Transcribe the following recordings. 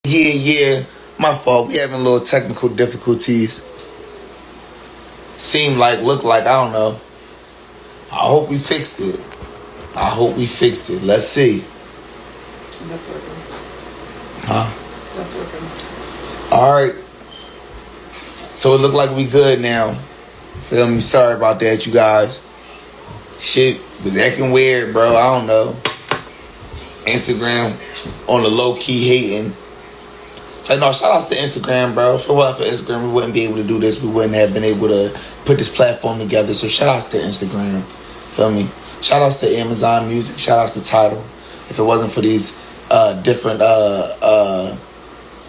Yeah, my fault. We having a little technical difficulties. Look like, I don't know. I hope we fixed it. Let's see. That's working. Huh? That's working. Alright. So it look like we good now. Feel me? Sorry about that, you guys. Shit was acting weird, bro. I don't know. Instagram on the low key hating. So no, shout outs to Instagram, bro. If it wasn't for Instagram, we wouldn't be able to do this. We wouldn't have been able to put this platform together. So shout outs to Instagram. Feel me? Shout outs to Amazon Music. Shout outs to Tidal. If it wasn't for these different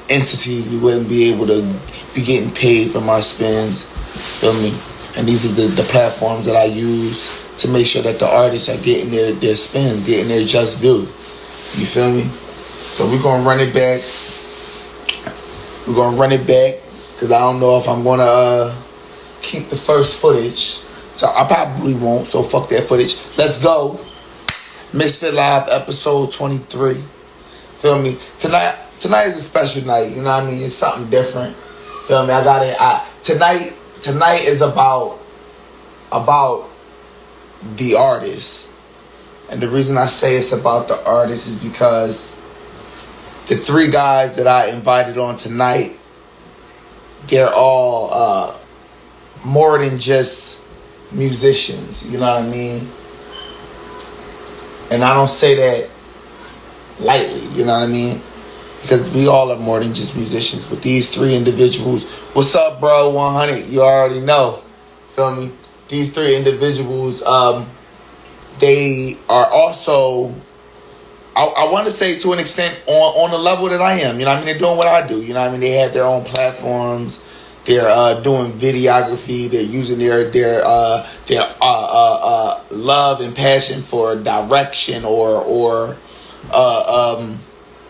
entities, we wouldn't be able to be getting paid for my spins. Feel me? And these is the platforms that I use to make sure that the artists are getting their spins, getting their just due. You feel me? So we're gonna run it back. Because I don't know if I'm gonna keep the first footage. So I probably won't. So fuck that footage. Let's go. Mysfit Live episode 23. Feel me? Tonight is a special night. You know what I mean? It's something different. Feel me? I got it. Tonight is about the artist. And the reason I say it's about the artist is because the three guys that I invited on tonight, they're all more than just musicians. You know what I mean? And I don't say that lightly. You know what I mean? Because we all are more than just musicians. But these three individuals, what's up, bro? 100, you already know. Feel me? These three individuals, they are also, I want to say to an extent, on the level that I am. You know what I mean? They're doing what I do. You know what I mean? They have their own platforms. They're doing videography. They're using their love and passion for direction or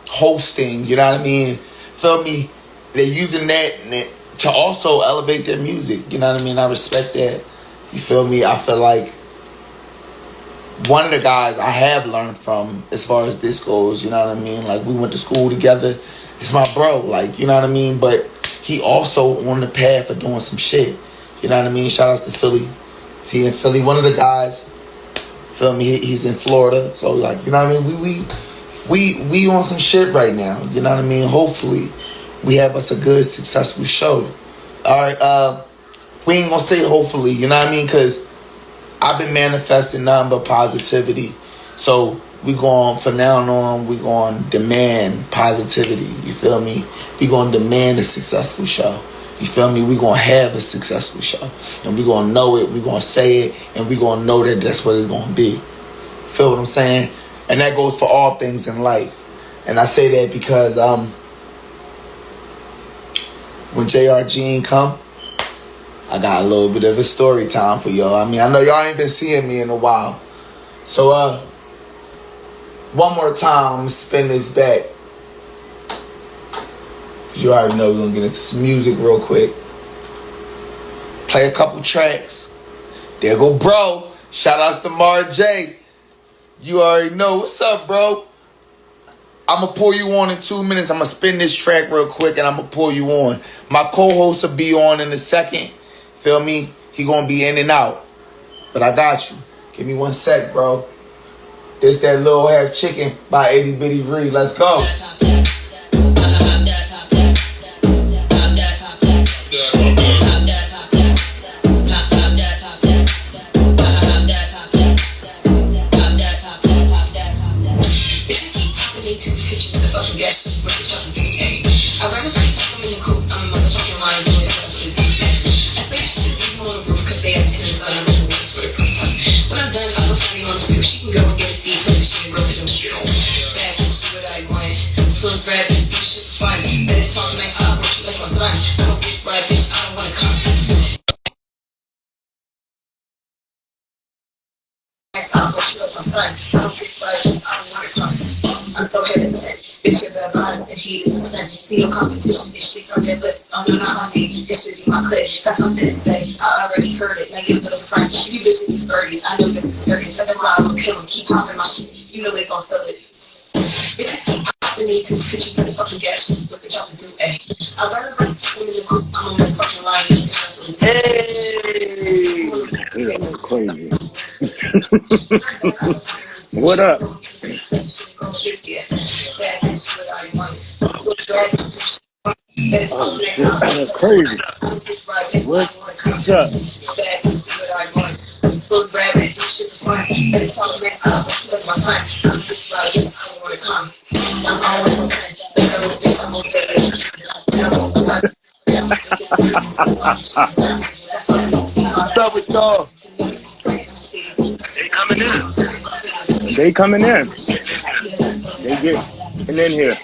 hosting. You know what I mean? Feel me? They're using that to also elevate their music. You know what I mean? I respect that. You feel me? I feel like one of the guys I have learned from as far as this goes, you know what I mean? Like, we went to school together. It's my bro, like, you know what I mean? But he also on the path of doing some shit. You know what I mean? Shout outs to Philly. He in Philly. One of the guys, feel me, he's in Florida. So, like, you know what I mean? We on some shit right now. You know what I mean? Hopefully we have us a good, successful show. Alright, we ain't gonna say hopefully, you know what I mean? Because I've been manifesting nothing but positivity. So we going, from now on, we going to demand positivity. You feel me? We going to demand a successful show. You feel me? We going to have a successful show. And we going to know it. We going to say it. And we going to know that that's what it's going to be. Feel what I'm saying? And that goes for all things in life. And I say that because when JRG come, I got a little bit of a story time for y'all. I mean, I know y'all ain't been seeing me in a while. So, one more time, I'm going to spin this back. You already know we're going to get into some music real quick. Play a couple tracks. There go bro. Shout outs to Jayy. You already know. What's up, bro? I'm going to pull you on in 2 minutes. I'm going to spin this track real quick and I'm going to pull you on. My co-host will be on in a second. Feel me? He gonna be in and out. But I got you. Give me 1 sec, bro. This that little half chicken by Itty Bitty Reed. Let's go. I'm so hesitant. Bitch, you're bad vibes and he is a sin. See your competition, this shit from your lips. Oh no, not on me. It should be my clip. Got something to say. I already heard it. Now your little friend. You bitches is birdies. I know this is certain. That's why I will kill them. Keep hopping my shit. You know they gon' feel it. fucking need to fit you in the fucking gas with the choppers do, ayy. I rather bring something in the coop, I'm on the fucking line. Hey, Yeah, crazy. What up? Oh shit, that's crazy. What's up? what's up with y'all? They coming in. They get in here.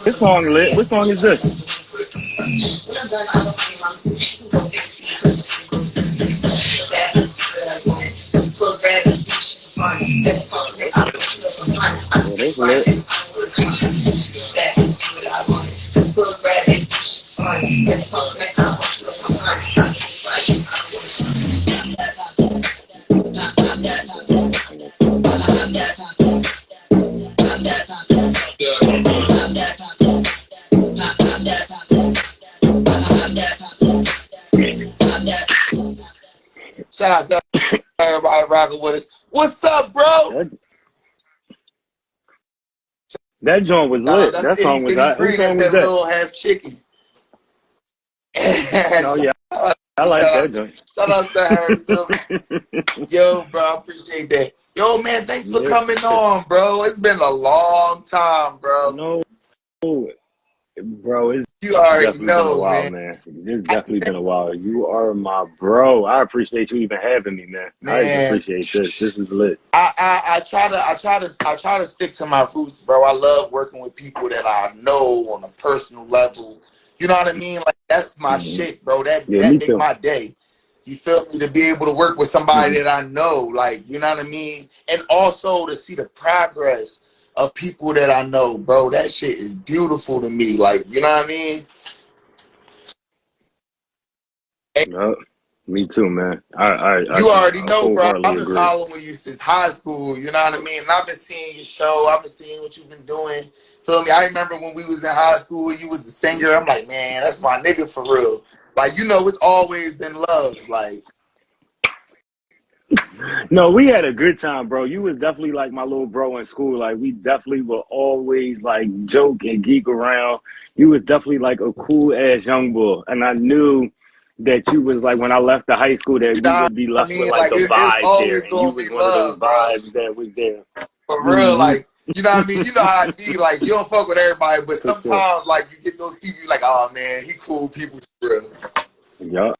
This song lit. What song is this? Yeah, this lit. Shout out to everybody rocking with us. What's up, bro? That joint was Shout out, lit. that's That Itty song was Bitty out. Whose Green. That's song was that that? little half chicken. Oh yeah, I like that joint. Shout out to her. Feel me? Yo, bro, I appreciate that. Yo, man, thanks for Yeah. coming on, bro. It's been a long time, bro. No, bro, it's You already definitely been a know, while, man. man. It's definitely been a while. You are my bro. I appreciate you even having me, man. I just Man, appreciate this. This is lit. I try to stick to my roots, bro. I love working with people that I know on a personal level. You know what I mean? Like that's my shit, bro. That Yeah, me make too. my day. You feel me? To be able to work with somebody that I know, like, you know what I mean? And also to see the progress of people that I know, bro. That shit is beautiful to me. Like, you know what I mean? Yep. Me too, man. I You can already know, bro. wholeheartedly I've been agree. following you since high school. You know what I mean? And I've been seeing your show. I've been seeing what you've been doing. Feel me? I remember when we was in high school, you was a singer. I'm like, man, that's my nigga for real. Like, you know, it's always been love. Like, No, we had a good time, bro. You was definitely like my little bro in school. Like we definitely were always like joke and geek around. You was definitely like a cool ass young boy, and I knew that you was like when I left the high school that you we know would be what I left with mean? like Like, a it's vibe there, always and you gonna was be one of those love, bro. vibes that was there. For real, Mm-hmm. like, you know what I mean? You know how it be. Like, you don't fuck with everybody, but For sure. sometimes, like, you get those people, you like, oh, man, he cool people for real.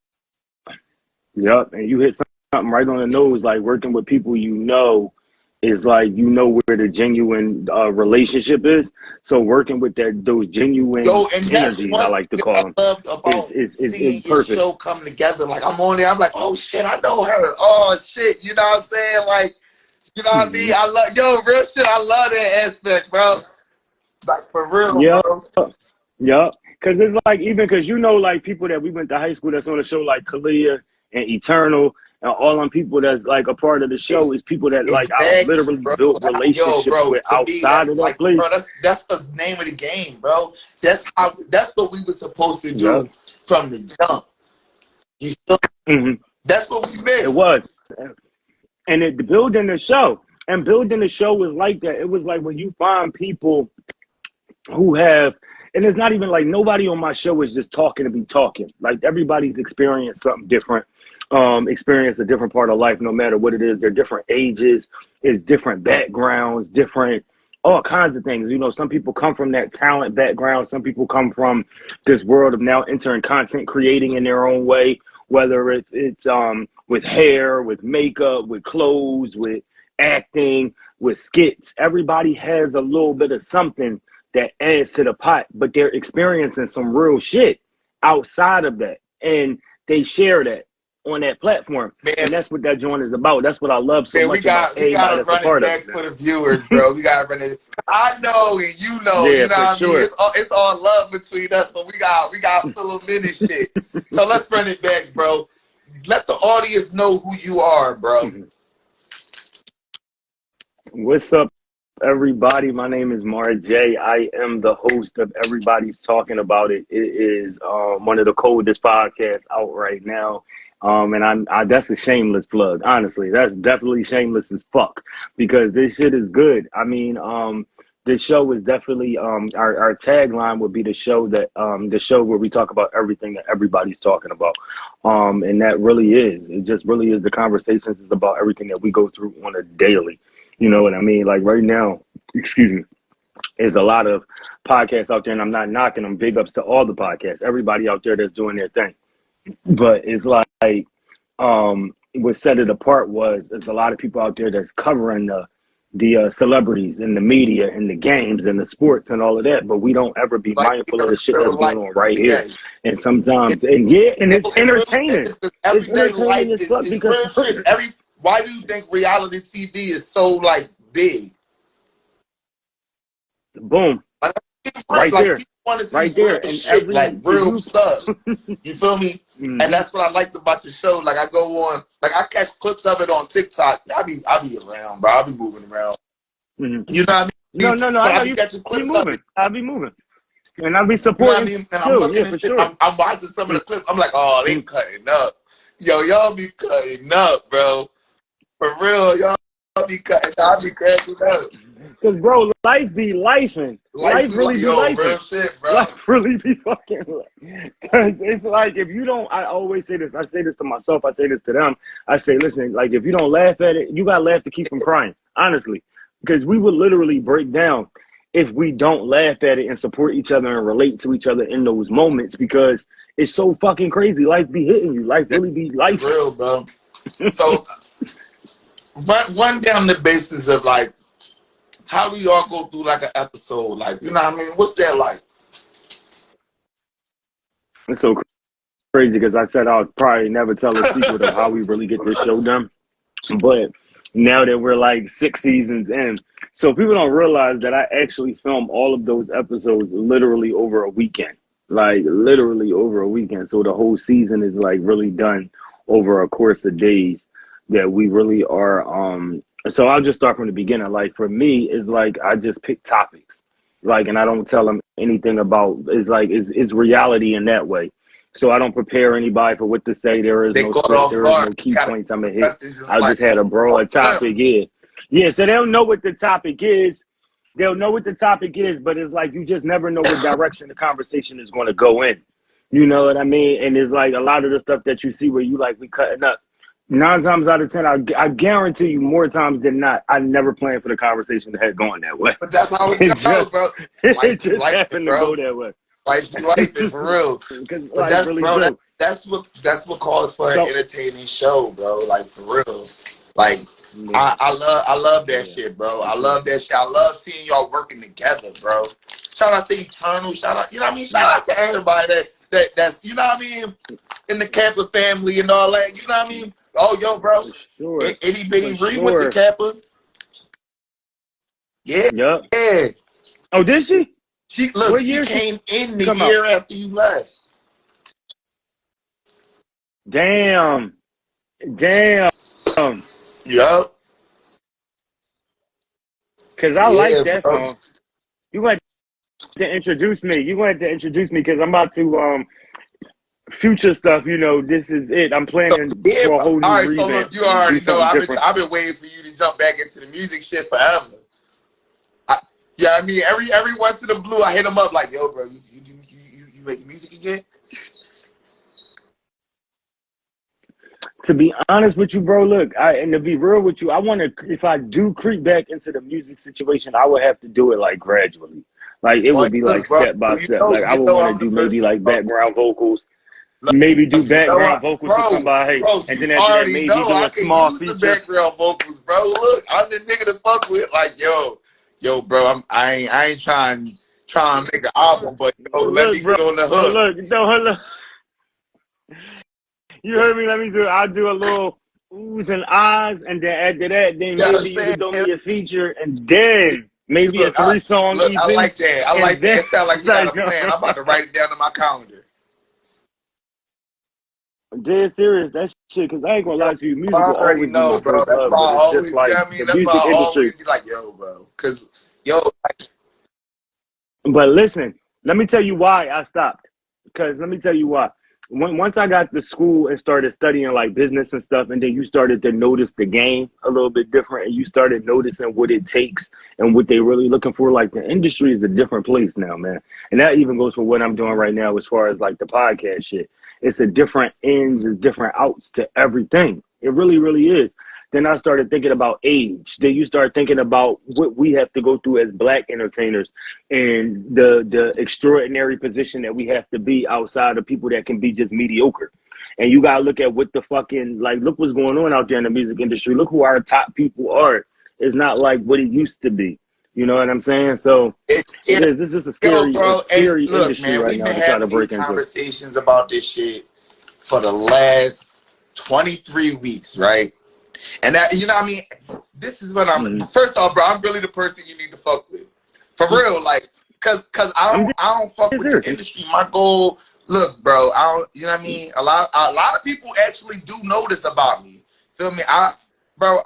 Yup, and you hit something right on the nose. Like working with people you know is like you know where the genuine relationship is. So working with those genuine Yo, and that's energies, I one like to thing call I them, loved about is seeing your perfect. show come together. Like, I'm on there, I'm like, oh shit, I know her. Oh shit, you know what I'm saying? Like, you know what I mean? I love, yo, real shit, I love that aspect, bro. Like, for real, Yeah, bro. yeah. Because it's like even because you know like people that we went to high school that's on the show like Kalia and Eternal and all them people that's like a part of the show is people that like I Exactly, literally bro. built Yo, relationships bro, with to me, outside that's of that like, bro, place. that's the name of the game, bro. That's what we were supposed to Yeah. do from the jump. You feel me? Mm-hmm. That's what we It missed. was. And building the show was like that. It was like when you find people who have, and it's not even like nobody on my show is just talking to be talking. Like everybody's experienced something different, experience a different part of life, no matter what it is. They're different ages, it's different backgrounds, different all kinds of things. You know, some people come from that talent background. Some people come from this world of now entering content creating in their own way, whether it's with hair, with makeup, with clothes, with acting, with skits. Everybody has a little bit of something that adds to the pot, but they're experiencing some real shit outside of that. And they share that on that platform. Man, And that's what that joint is about. That's what I love so man, much about we everybody gotta that's a run it part of back it, man. for the viewers, bro. We gotta run it. I know and you know Yeah, what for I mean? sure. It's all love between us, but we got fill them in and shit. So let's run it back, bro. let the audience know who you are, bro. What's up, everybody? My name is Jayy. I am the host of Everybody's Talking About It. It is one of the coldest podcasts out right now. And I that's a shameless plug. Honestly, that's definitely shameless as fuck because this shit is good. I mean, this show is definitely our tagline would be the show where we talk about everything that everybody's talking about. And that really is. It just really is. The conversations is about everything that we go through on a daily. You know what I mean? Like right now, excuse me, there's a lot of podcasts out there, and I'm not knocking them. Big ups to all the podcasts, everybody out there that's doing their thing. But it's like what set it apart was there's a lot of people out there that's covering the celebrities and the media and the games and the sports and all of that, but we don't ever be mindful of the shit that's going on right here. And sometimes, and it's entertaining. It's entertaining as fuck because why do you think reality TV is so like big? Boom. Like, right like, there. Want to see right there. And shit, like real stuff. You feel me? Mm-hmm. And that's what I liked about the show. Like I go on, like I catch clips of it on TikTok. I be around, bro. I be moving around. Mm-hmm. You know what I No. mean? But I know I be catching clips of it. I be moving. And I be supporting. You know what I mean? And I'm looking at sure. I'm watching some of the clips. I'm like, oh, they cutting up. Yo, y'all be cutting up, bro. For real, y'all be cutting up. I be cracking up. Cause bro, life be lifing. Life really be lifing. Real shit, bro. Life really be fucking. Cause it's like if you don't, I always say this. I say this to myself. I say this to them. I say, listen, like if you don't laugh at it, you gotta laugh to keep from crying. Honestly, because we would literally break down if we don't laugh at it and support each other and relate to each other in those moments. Because it's so fucking crazy. Life be hitting you. Life really be life. Real, bro. So run down the basis of like. How do y'all go through like an episode? Like, you know what I mean? What's that like? It's so crazy because I said I'll probably never tell a secret of how we really get this show done. But now that we're like 6 seasons in, so people don't realize that I actually film all of those episodes literally over a weekend. Like literally over a weekend. So the whole season is like really done over a course of days that we really are so I'll just start from the beginning. Like for me, it's like I just pick topics, like, and I don't tell them anything about. It's like it's reality in that way. So I don't prepare anybody for what to say. There is no script. There is no key points I'm gonna hit. I just had a broad topic. Yeah. So they'll know what the topic is. They'll know what the topic is, but it's like you just never know what direction the conversation is going to go in. You know what I mean? And it's like a lot of the stuff that you see where you like we cutting up. 9 times out of 10, I guarantee you more times than not, I never planned for the conversation to have gone that way. But that's how it goes, bro. It just happened to go that way. Life is for real. But that's, really bro, that's what calls for an entertaining show, bro. Like for real. Like I love that shit, bro. I love that shit. I love seeing y'all working together, bro. Shout out to Eternal. Shout out, you know what I mean? Shout out to everybody that's you know what I mean, in the C.A.P.A family and all that. You know what I mean? Oh, yo, bro. Sure. Itty Bitty Ree went to C.A.P.A. Yeah. Yep. Yeah. Oh, did she? She came in the year after you left. Damn. Yup. Cause I like that song. You went to introduce me. Because I'm about to future stuff. You know, this is it. I'm planning for a whole new revamp. So look, you already know. I've been waiting for you to jump back into the music shit forever. I mean, every once in the blue, I hit him up like, yo, bro, you making music again? To be honest with you, bro, look, and to be real with you, I want to, if I do creep back into the music situation, I would have to do it like gradually. Like it would be like step by step. Like I would want to do maybe like background vocals, maybe do background vocals for somebody, and then after that maybe do a small feature. The background vocals, bro. Look, I'm the nigga to fuck with. Like, yo, bro, I ain't trying to make an album, but let me get on the hook. Look. You heard me? I'll do a little oohs and ahs, and then after that, then maybe you can do me a feature, and then maybe a 3-song EP. I like that. I like that. It sounds like you got a plan. I'm about to write it down in my calendar. I'm dead serious. That shit, because I ain't gonna lie to you, music I will already always be my know, bro. first That's love, why but I it's just always, you like know what I mean? the That's why music I always industry. be like, yo, bro. Because, yo, But listen, let me tell you why I stopped. Because let me tell you why. Once I got to school and started studying like business and stuff, and then you started to notice the game a little bit different, and you started noticing what it takes and what they really looking for. Like the industry is a different place now, man. And that even goes for what I'm doing right now as far as like the podcast shit. It's a different ins, it's different outs to everything. It really, really is. Then I started thinking about age. Then you start thinking about what we have to go through as black entertainers and the extraordinary position that we have to be outside of people that can be just mediocre. And you gotta look at what the fucking like look what's going on out there in the music industry. Look who our top people are. It's not like what it used to be. You know what I'm saying? So it's it scary. is. It's just a Yo, scary, bro, and look, industry man, right we've now been to try to having these break into. conversations about this shit for the last 23 weeks, right? And that, you know what I mean? This is what I'm, first off, bro, I'm really the person you need to fuck with. For real, like, cause I don't fuck with the industry. My goal, look, bro, I don't, you know what I mean? A lot of people actually do know this about me. Feel me? I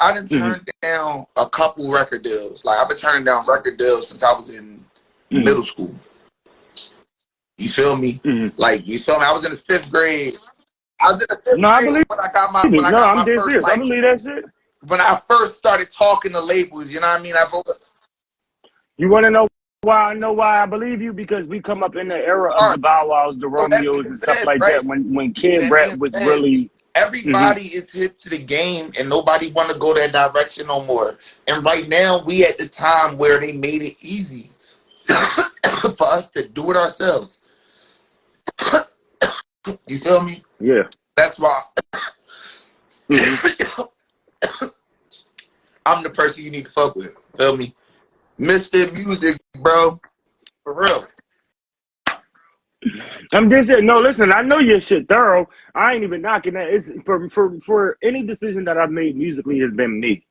done turned down a couple record deals. Like, I've been turning down record deals since I was in middle school. You feel me? Like, you feel me? I was in the 5th grade. I was in the 5th No, I grade believe when I got my it. No, I'm dead first, serious. I like, believe that shit. when I first started talking to labels, you know what I mean? You want to know why I know why I believe you? Because we come up in the era of the Bow Wows, the So that Romeos, being and stuff said, like right? that. When kid That rap being was said, really everybody is hip to the game, and nobody want to go that direction no more. And right now, we at the time where they made it easy for us to do it ourselves. You feel me? Yeah. That's why I'm the person you need to fuck with. Feel me? Mysfit Music, bro. For real. I'm just saying, no, listen, I know your shit thorough. I ain't even knocking that. It's for any decision that I've made musically has been me.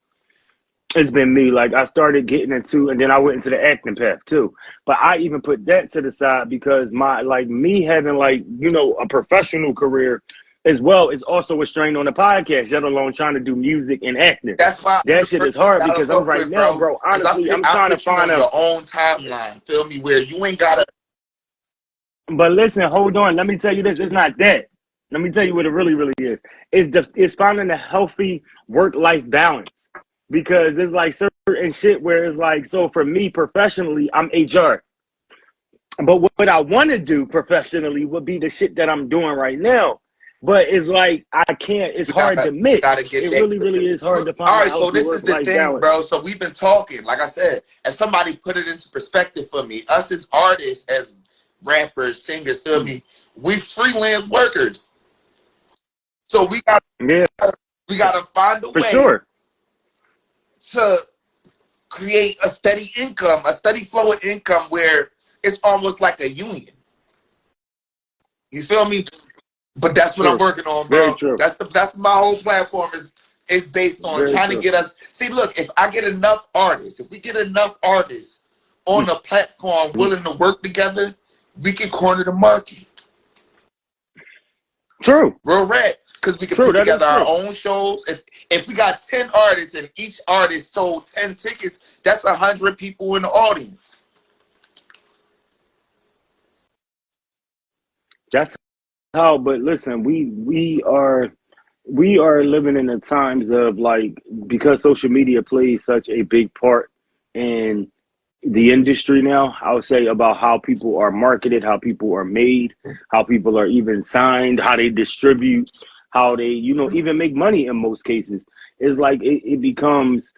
It's been me. Like I started getting into, and then I went into the acting path too. But I even put that to the side because me having a professional career as well is also a strain on the podcast, let alone trying to do music and acting. That's why That shit is hard because I'm right now, bro. Honestly, I'm trying to find your own timeline. Feel me? Where you ain't gotta. But listen, hold on. Let me tell you this. It's not that. Let me tell you what it really, really is. It's finding a healthy work-life balance. Because there's like certain shit where it's like, so for me professionally, I'm HR. But what I want to do professionally would be the shit that I'm doing right now. But it's like, I can't, it's hard to mix. It really, really is hard to find a healthy work-life balance. Bro. So we've been talking, like I said, and somebody put it into perspective for me. Us as artists, as rappers, singers, feel me? We freelance workers. So we gotta find a way. For sure. To create a steady income, a steady flow of income where it's almost like a union. You feel me? But that's what I'm working on, bro. Very true. That's my whole platform is based on trying to get us. See, look, if I get enough artists, if we get enough artists on a platform willing to work together, we can corner the market. True. Real rap. Because we can put together our own shows. If we got 10 artists and each artist sold 10 tickets, that's 100 people in the audience. That's how, but listen, we are living in the times of because social media plays such a big part in the industry now. I would say about how people are marketed, how people are made, how people are even signed, how they distribute, how they, even make money in most cases. It's like it becomes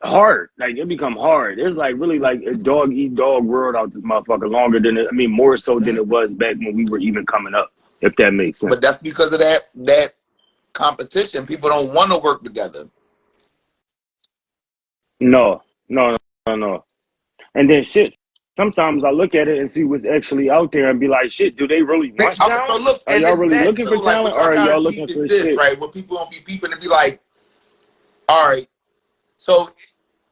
hard. It become hard. It's really like a dog eat dog world out this motherfucker longer than more so than it was back when we were even coming up, if that makes sense. But that's because of that competition. People don't want to work together. No. And then sometimes I look at it and see what's actually out there and be like, shit, do they really want talent? So look, are y'all really looking for talent, or are y'all looking for shit? Right? When people don't be peeping and be like, all right, so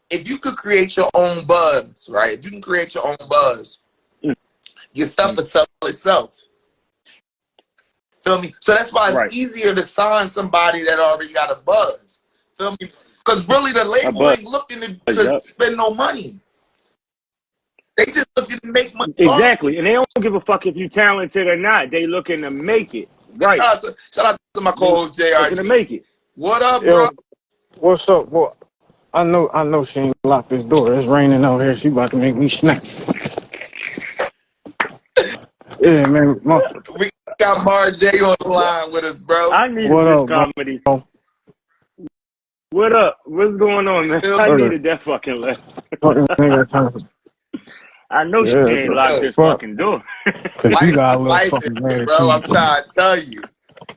if you could create your own buzz, right? If you can create your own buzz, your stuff will sell itself. Feel me? So that's why Right. it's easier to sign somebody that already got a buzz. Feel me? Because really the label ain't looking to spend no money. They just looking to make money. Exactly. And they don't give a fuck if you talented or not. They looking to make it. Right. Shout out to my co-host Looking to JRG. make it. What up, Yo, bro? what's up, boy? I know she ain't locked this door. It's raining out here. She about to make me snap. Yeah, man. We got Mar J on the line with us, bro. I needed What this up, comedy. bro? What up? What's going on, man? I needed that fucking laugh. I know she ain't locked this fucking door. Cause you got a little life fucking attitude, bro. I'm trying to tell you.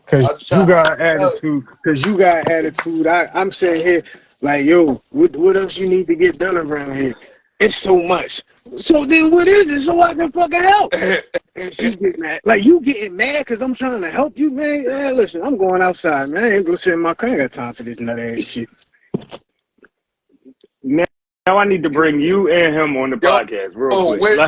Cause you got attitude. Cause you got attitude. I'm saying here, like, yo, what else you need to get done around here? It's so much. So then what is it? So I can fucking help. And she get mad. Like, you getting mad because I'm trying to help you, man? Yeah, listen, I'm going outside, man. I ain't gonna sit in my car. I ain't got time for this nut ass shit. Now I need to bring you and him on the podcast real quick.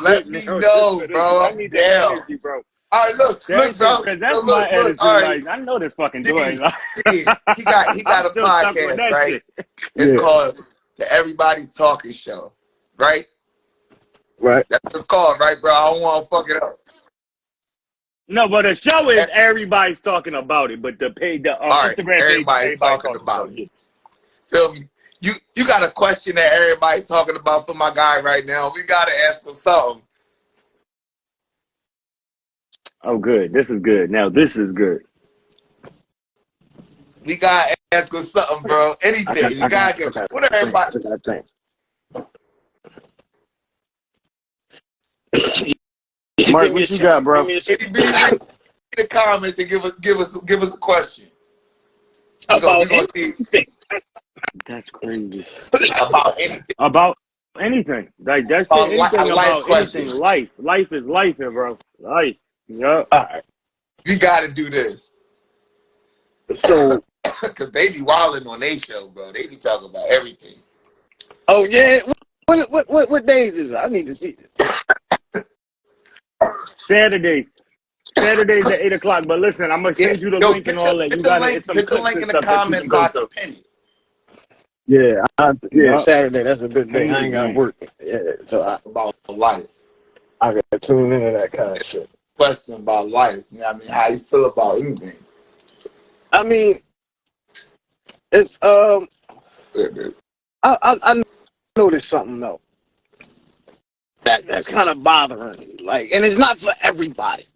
Let me know, bro. I need that energy, bro. All right, look, bro. Because that's my attitude. Right. Like, I know this fucking door ain't locked. He got a podcast, right? It's called the Everybody's Talking Show, right? Right. That's what it's called, right, bro? I don't want to fuck it up. No, but the show is everybody's talking about it. But the page, the Instagram page, everybody's talking about it. Feel me? You got a question that everybody's talking about for my guy right now. We gotta ask him something. Oh, good. This is good. Now this is good. We gotta ask him something, bro. Anything. You gotta give. What everybody? Mark, what you got, bro? In the comments and give us a question. About anything. That's crazy. About anything. About anything. Like that's about anything about question. anything. Life is life here, bro. Life. Yeah. All right. We gotta do this. So, because they be wilding on their show, bro. They be talking about everything. Oh yeah. What days is it? I need to see this. Saturdays at 8 o'clock. But listen, I'm gonna send you the link and all that. You got it. Hit the link in the comments so I can pin it. Yeah, Saturday. That's a good day. I ain't got to work. Yeah, so about life. I got to tune into that kind of shit. Question about life. You know what I mean? How you feel about anything? I mean, it's I noticed something though. That's kind of bothering me. Like, and it's not for everybody,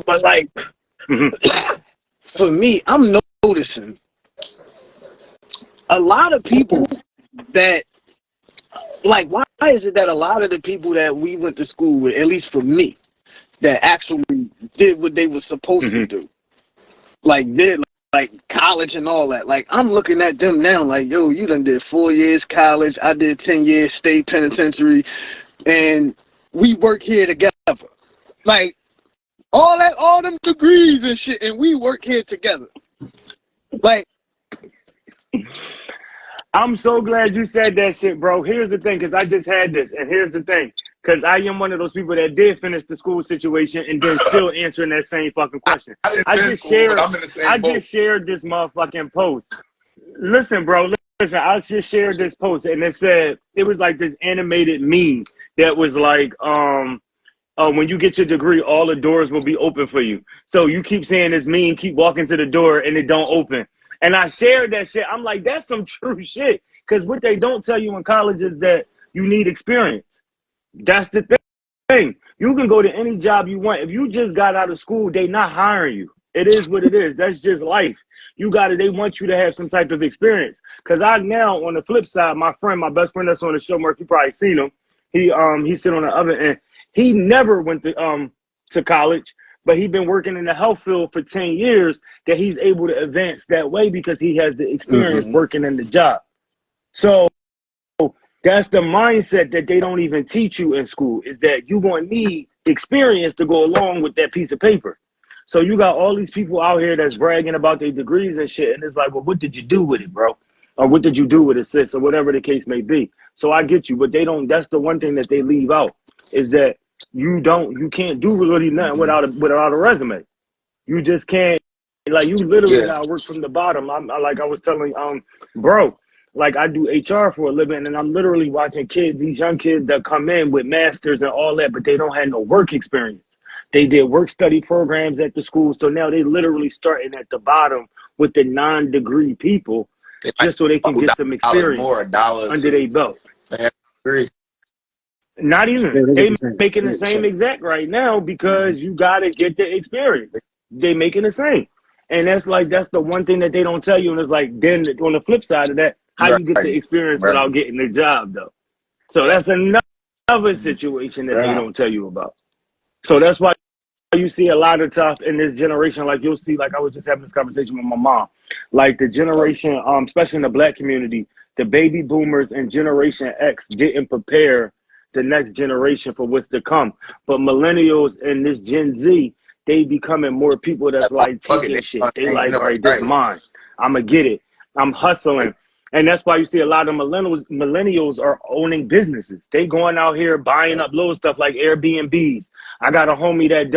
but like for me, I'm noticing a lot of people that, like, why is it that a lot of the people that we went to school with, at least for me, that actually did what they were supposed to do, like did like college and all that, like I'm looking at them now like, yo, you done did 4 years college, I did 10 years state penitentiary, and we work here together. Like, all them degrees and shit, and we work here together. Like, I'm so glad you said that shit, bro. Here's the thing, because I just had this, and here's the thing, because I am one of those people that did finish the school situation and then still answering that same fucking question. I just shared this motherfucking post. Listen, bro, I just shared this post, and it was like this animated meme that was like, when you get your degree, all the doors will be open for you. So you keep saying this meme, keep walking to the door, and it don't open. And I shared that shit. I'm like, that's some true shit. Because what they don't tell you in college is that you need experience. That's the thing. You can go to any job you want. If you just got out of school, they not hiring you. It is what it is. That's just life. They want you to have some type of experience. Because I now, on the flip side, my best friend that's on the show, Mark, you probably seen him. He sit on the other end. He never went to college. But he's been working in the health field for 10 years that he's able to advance that way because he has the experience working in the job. So that's the mindset that they don't even teach you in school, is that you're going to need experience to go along with that piece of paper. So you got all these people out here that's bragging about their degrees and shit. And it's like, well, what did you do with it, bro? Or what did you do with it, sis? Or whatever the case may be. So I get you, but that's the one thing that they leave out, is that you can't do really nothing without a resume. You just can't, like, you literally Yeah. gotta work from the bottom. Like I was telling bro, like I do HR for a living, and I'm literally watching kids, these young kids that come in with masters and all that, but they don't have no work experience. They did work study programs at the school, so now they literally starting at the bottom with the non-degree people, They just so they can get some experience more, $1 under their belt. Not even. They making the same exact right now because you got to get the experience. They making the same. And that's the one thing that they don't tell you. And it's like, then on the flip side of that, how you get the experience without getting the job, though. So that's another situation that they don't tell you about. So that's why you see a lot of stuff in this generation. Like you'll see, like I was just having this conversation with my mom, like the generation, especially in the black community, the baby boomers and Generation X didn't prepare the next generation for what's to come. But millennials and this Gen Z, they becoming more people that's like taking shit. They like, all right, this is mine. I'm going to get it. I'm hustling. And that's why you see a lot of millennials are owning businesses. They going out here buying up little stuff like Airbnbs. I got a homie that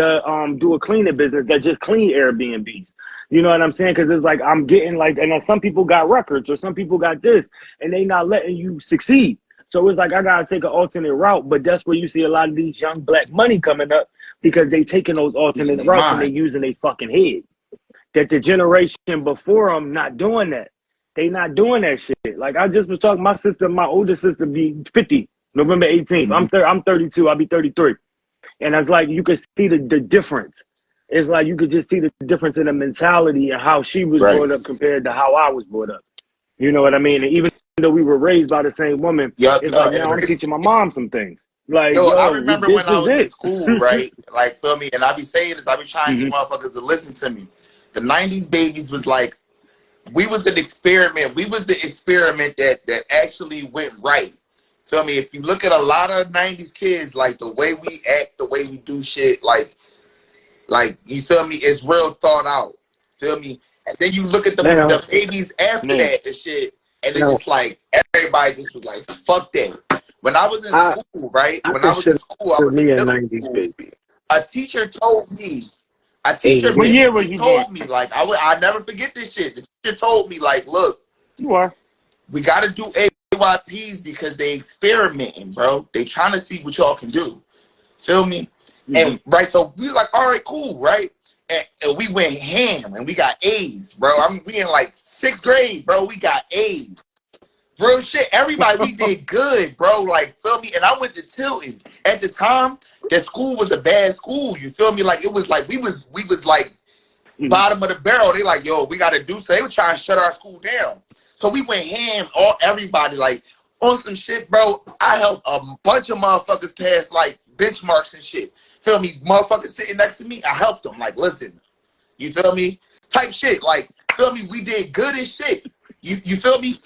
do a cleaning business that just clean Airbnbs. You know what I'm saying? Because it's like I'm getting like, and then some people got records or some people got this, and they not letting you succeed. So it's like I gotta take an alternate route, but that's where you see a lot of these young black money coming up because they taking those alternate routes and they using their fucking head. That the generation before them not doing that. They not doing that shit. Like I just was talking, my sister, my older sister be 50, November 18th. Mm-hmm. I'm 32, I'll be 33. And it's like you could see the difference. It's like you could just see the difference in the mentality and how she was brought up compared to how I was brought up. You know what I mean? And even though we were raised by the same woman, it's like now I'm teaching my mom some things. Like, I remember when I was in school, right? Like, feel me? And I be saying this, I be trying to get motherfuckers to listen to me. The 90s babies was like, we was an experiment. We was the experiment that actually went right. Feel me? If you look at a lot of 90s kids, like the way we act, the way we do shit, like you feel me, it's real thought out. Feel me? And then you look at the babies after that and shit, and it's just like everybody just was like, fuck that. When I was in school, right? When I was in school, I was in middle school. A teacher told me, what year were you told me, like, I never forget this shit. The teacher told me, like, look, we got to do AYPs because they experimenting, bro. They trying to see what y'all can do. Feel me? And so we like, all right, cool, right? And we went ham and we got A's, bro. I mean, we in like 6th grade, bro. We got A's. Real shit. Everybody, we did good, bro. Like, feel me? And I went to Tilton. At the time, that school was a bad school. You feel me? Like, it was like, we was like bottom of the barrel. They like, yo, we got to do so. They were trying to shut our school down. So we went ham, everybody, like, on some shit, bro. I helped a bunch of motherfuckers pass, like, benchmarks and shit. Feel me? Motherfuckers sitting next to me, I helped them. Like, listen, you feel me? Type shit. Like, feel me? We did good as shit. You feel me?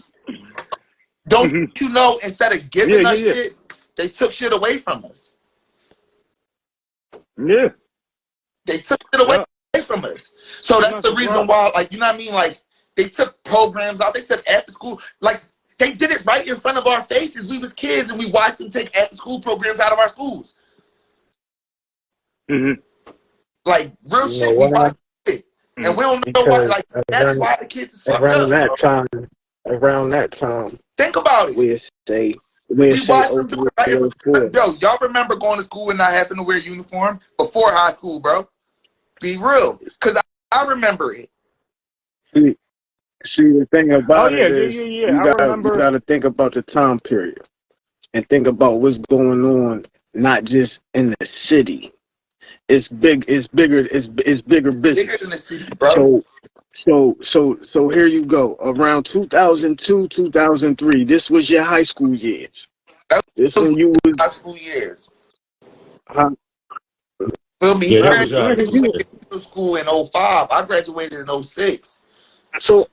Don't you know, instead of giving us shit, they took shit away from us. Yeah. They took it away from us. So that's the reason why, like, you know what I mean? Like, they took programs out. They took after school. Like, they did it right in front of our faces. We was kids and we watched them take after school programs out of our schools. Like, real shit, we watched it. And we don't know why, like, that's why the kids is fucked up. Around that time. Think about it. We watched them do it right. Yo, y'all remember going to school and not having to wear a uniform before high school, bro? Be real. Because I remember it. See, the thing about it is you got to think about the time period and think about what's going on, not just in the city. It's bigger business. Bigger than the city, bro. So here you go. Around 2002, 2003, this was your high school years. This when you was high school years. Feel me? Yeah, He graduated middle school in 05. I graduated in 06. So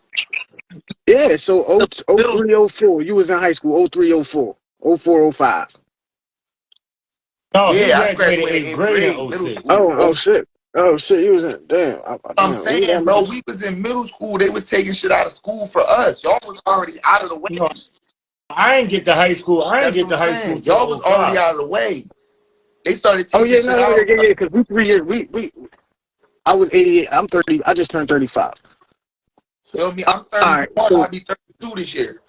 03, 04. You was in high school 03, 04, 04, 05. No, yeah, I graduated in grade in 06. Oh shit. Oh shit, you was in I'm saying, bro, we was in middle school. They was taking shit out of school for us. Y'all was already out of the way. No, I ain't get to high school. Y'all was already out of the way. They started taking shit out. Yeah, because we 3 years. I was 88. I'm 30. I just turned 35. Feel me? I'm 31. So, I'll be 32 this year.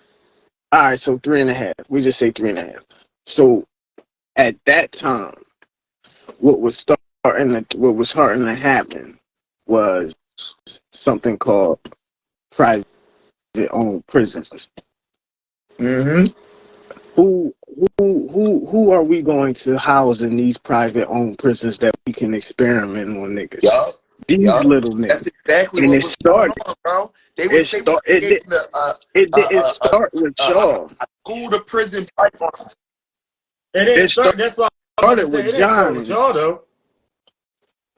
all right, so 3.5. We just say 3.5. So at that time, what was starting to happen was something called private owned prisons. Mm-hmm. Who are we going to house in these private owned prisons that we can experiment on niggas? Yup. These little niggas. That's exactly And what it was started. going on, bro. They It didn't start with y'all. school to prison pipeline. It didn't start. That's why I'm about to say it didn't start with y'all though.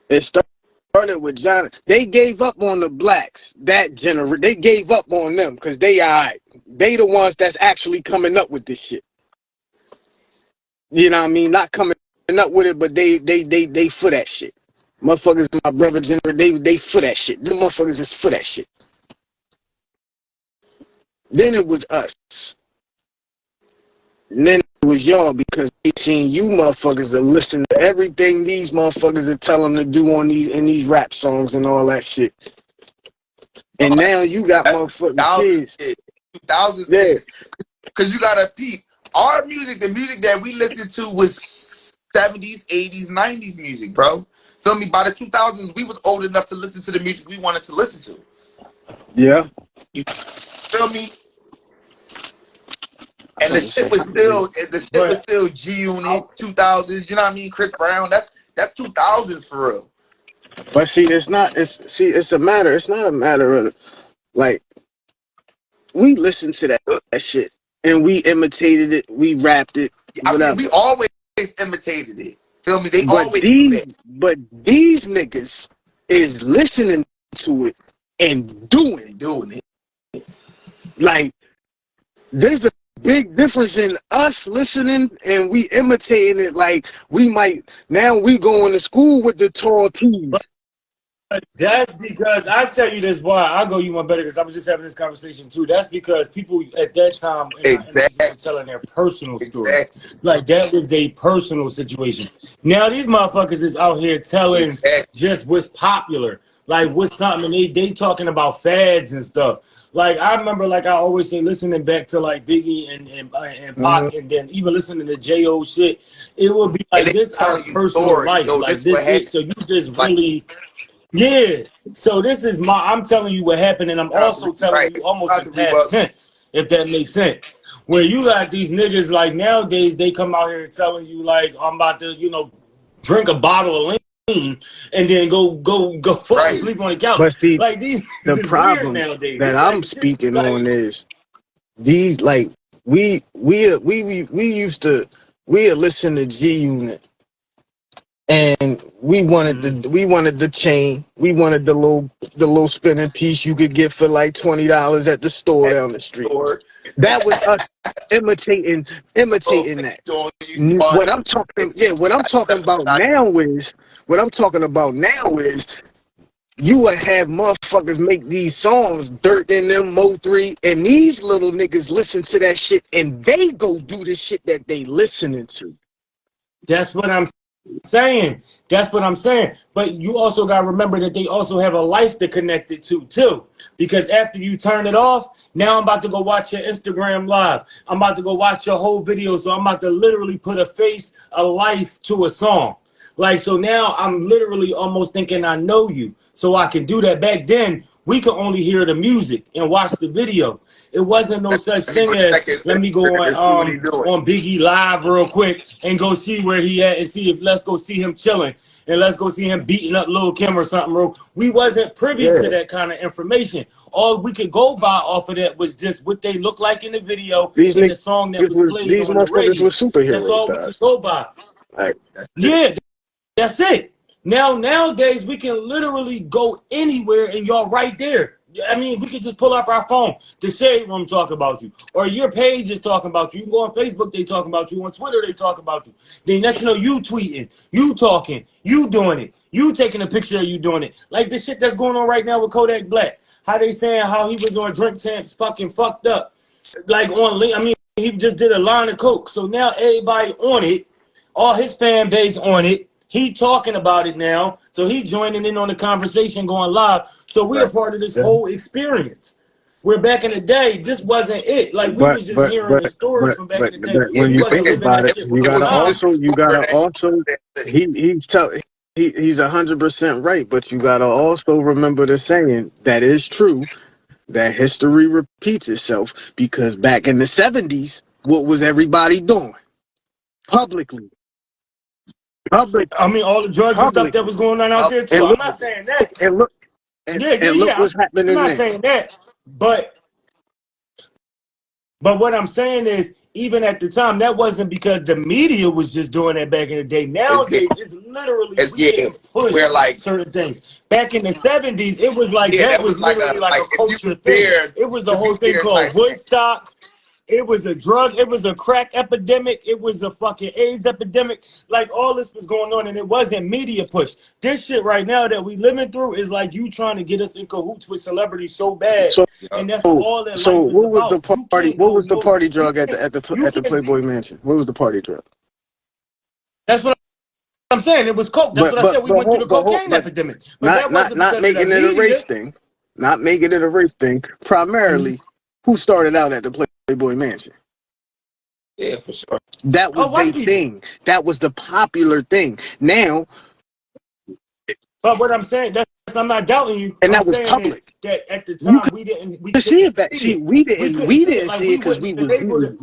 It started with John. They gave up on the blacks. They gave up on them because they alright. They the ones that's actually coming up with this shit. You know what I mean? Not coming up with it, but they for that shit. Motherfuckers, my brother, they for that shit. Them motherfuckers is for that shit. Then it was us. And then it was y'all because they seen you motherfuckers are listening to everything these motherfuckers are telling them to do in these rap songs and all that shit. And now you got motherfucking kids. 2000s kids. Because you got to peep. Our music, the music that we listened to was 70s, 80s, 90s music, bro. Feel me? By the 2000s, we was old enough to listen to the music we wanted to listen to. Yeah. You feel me? And the shit was still G-Unit, 2000s, you know what I mean? Chris Brown, that's 2000s for real. But see, it's not a matter of, like, we listened to that shit, and we imitated it, we rapped it, whatever. I mean, we always imitated it. Feel me? But these niggas is listening to it and doing it. Like, there's a big difference in us listening and we imitating it. Like, now we going to school with the tall tees. That's because I tell you this, boy. I'll go you one better because I was just having this conversation too. That's because people at that time were telling their personal stories. Like that was their personal situation. Now these motherfuckers is out here telling just what's popular, like what's something, and they talking about fads and stuff. Like I remember, like I always say, listening back to like Biggie and Pac, and then even listening to Jayy shit, it would be like this our personal life, like this it. So you just really. Yeah, so this is I'm telling you what happened, and I'm also telling you almost in past tense, if that makes sense. Where you got these niggas, like nowadays, they come out here telling you, like, I'm about to, drink a bottle of lean and then go fall asleep on the couch. But see, like these the problem nowadays. that I'm speaking on is these, like, we used to listen to G-Unit. And we wanted the chain. We wanted the little spinning piece you could get for like $20 at the store down the street. That was us imitating that. What I'm talking about now is you would have motherfuckers make these songs, Dirt in them, Mo 3, and these little niggas listen to that shit and they go do the shit that they listening to. That's what I'm saying. That's what I'm saying. But you also got to remember that they also have a life to connect it to too. Because after you turn it off, now I'm about to go watch your Instagram live. I'm about to go watch your whole video. So I'm about to literally put a life to a song. Like, so now I'm literally almost thinking I know you. So I can do that. Back then, we could only hear the music and watch the video. It wasn't no such thing as let me go on Biggie Live real quick and go see where he at and let's go see him chilling and let's go see him beating up Lil' Kim or something, bro. We wasn't privy to that kind of information. All we could go by off of that was just what they look like in the video and the song that was played on the radio. That's all we could go by. Yeah, that's it. Nowadays, we can literally go anywhere and y'all right there. I mean, we can just pull up our phone. The Shade Room talk about you. Or your page is talking about you. You can go on Facebook, they talk about you. On Twitter, they talk about you. Then next you know, you tweeting, you talking, you doing it. You taking a picture of you doing it. Like the shit that's going on right now with Kodak Black. How they saying how he was on Drink Champs fucking fucked up. Like he just did a line of coke. So now everybody on it. All his fan base on it. He talking about it now, so he joining in on the conversation, going live. So we a Right. part of this Yeah. whole experience. Where back in the day, this wasn't it. Like we But was just but hearing but the stories but from back but in the day. but Yeah, when We you but wasn't think it, living about that it, shit it with you no gotta was knowledge. just also over that. he's he's 100% right, but you gotta also remember the saying that is true, that history repeats itself, because back in the 70s, what was everybody doing? Publicly. Public I mean, all the drugs and stuff that publicly. was going on out there too. And I'm look not saying that. and look Yeah, yeah, and look yeah. what's I'm happening not now. saying that. But what I'm saying is, even at the time, that wasn't because the media was just doing that back in the day. It's, Nowadays, it's literally it's we yeah, getting pushed where like certain things. Back in the 70s, it was like yeah, that that was was like literally like a if you culture thing. compare It was the to be whole thing there called type thing. Woodstock. It was a drug, it was a crack epidemic, it was a fucking AIDS epidemic. Like all this was going on, and it wasn't media push. This shit right now that we living through is like you trying to get us in cahoots with celebrities so bad. So Yeah. And that's what all that life is what was the about. You party? can't What go was the no party you drug at can't you the can't Playboy Mansion? What was the party drug? that's what I'm saying. It was coke. That's what I said. We went through the cocaine But epidemic. But that wasn't not because of the making it a race media. thing, not making it a race thing. Primarily, who started out at the Playboy Mansion? Yeah, for sure. That was Oh, the white people. thing. That was the popular thing. Now, But what I'm saying, that's I'm not doubting you. and I'm that was saying is public. that at the You time we could see couldn't it back. see See, it. we We couldn't didn't see it. see it Like because we we wasn't was able to.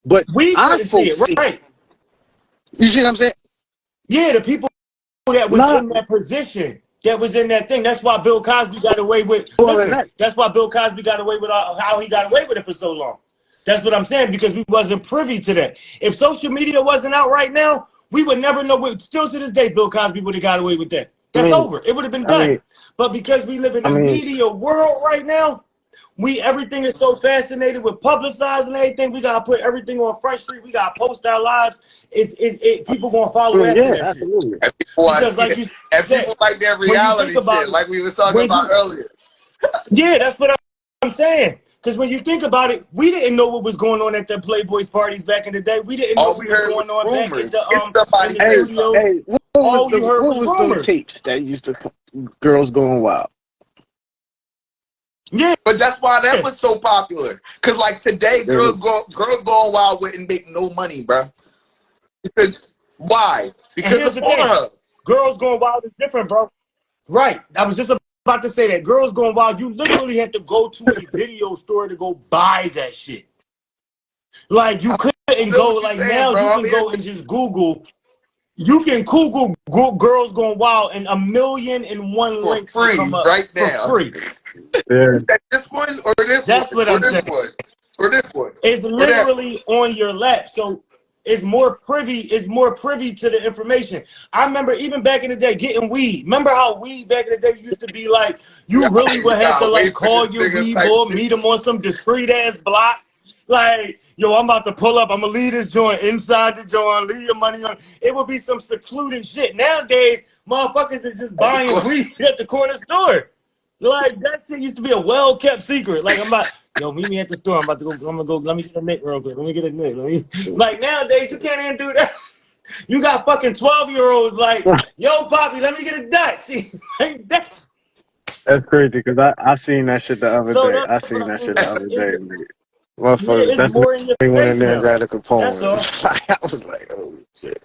but We our couldn't see it. folks see it. Right. You see what I'm saying? Yeah, the people that was Not in that position, that was in that thing. That's why Bill Cosby got away with. more than Listen, that. that's why Bill Cosby got away with how he got away with it for so long. That's what I'm saying, because we wasn't privy to that. If social media wasn't out right now, we would never know. Still to this day, Bill Cosby would have got away with that. That's over. It would have been done. But because we live in I a mean, media world right now, everything is so fascinated with publicizing everything. We gotta put everything on Front Street. We gotta post our lives. People gonna follow after yeah, that shit. absolutely. And people want Because to see like it. you And said, people like that when you reality think about shit, it, like we was talking when about you earlier. yeah, that's what I'm saying. Because when you think about it, we didn't know what was going on at the Playboys parties back in the day. We didn't know All what we was heard was going on back rumors. If in somebody the said something. studios. Hey, All you heard what was was them rumors. tapes that used to girls going wild? Yeah. But that's why that was so popular. Cause like today, There girls going wild wouldn't make no money, bro. Because why? And Because here's of the thing. Pornhub. Girls going wild is different, bro. Right. I was just about to say that. Girls going wild, you literally had to go to a video store to go buy that shit. Like you couldn't Feel go, what you like saying, now bro? you I'm can here. go and just Google. You can Google girls going wild and 1,000,001 For links will free come up right for now. free. Is that this one or this That's one what or I'm this saying. one or this one It's or that one? literally on your lap. So it's more privy to the information. I remember even back in the day getting weed. Remember how weed back in the day used to be like, you really would have to Y'all like wait for this call your nigga weed type boy, shit. meet him on some discreet ass block. Like, yo, I'm about to pull up. I'm gonna leave this joint inside the joint, leave your money on. It would be some secluded shit. Nowadays, motherfuckers is just buying weed at the corner store. Like that shit used to be a well kept secret. Like I'm about, yo, meet me at the store. I'm about to go. I'm gonna go. Let me get a nick real quick. Let me get a nick. Like nowadays, you can't even do that. You got fucking 12-year-olds like, yo, Poppy, let me get a Dutch. Like that. That's crazy because I seen that shit the other So day. I that's what seen I that mean. shit the other day. Yeah, Motherfuckers, it's that's more in your when went face in there and now. got a That's Capone. all. I was like, oh shit.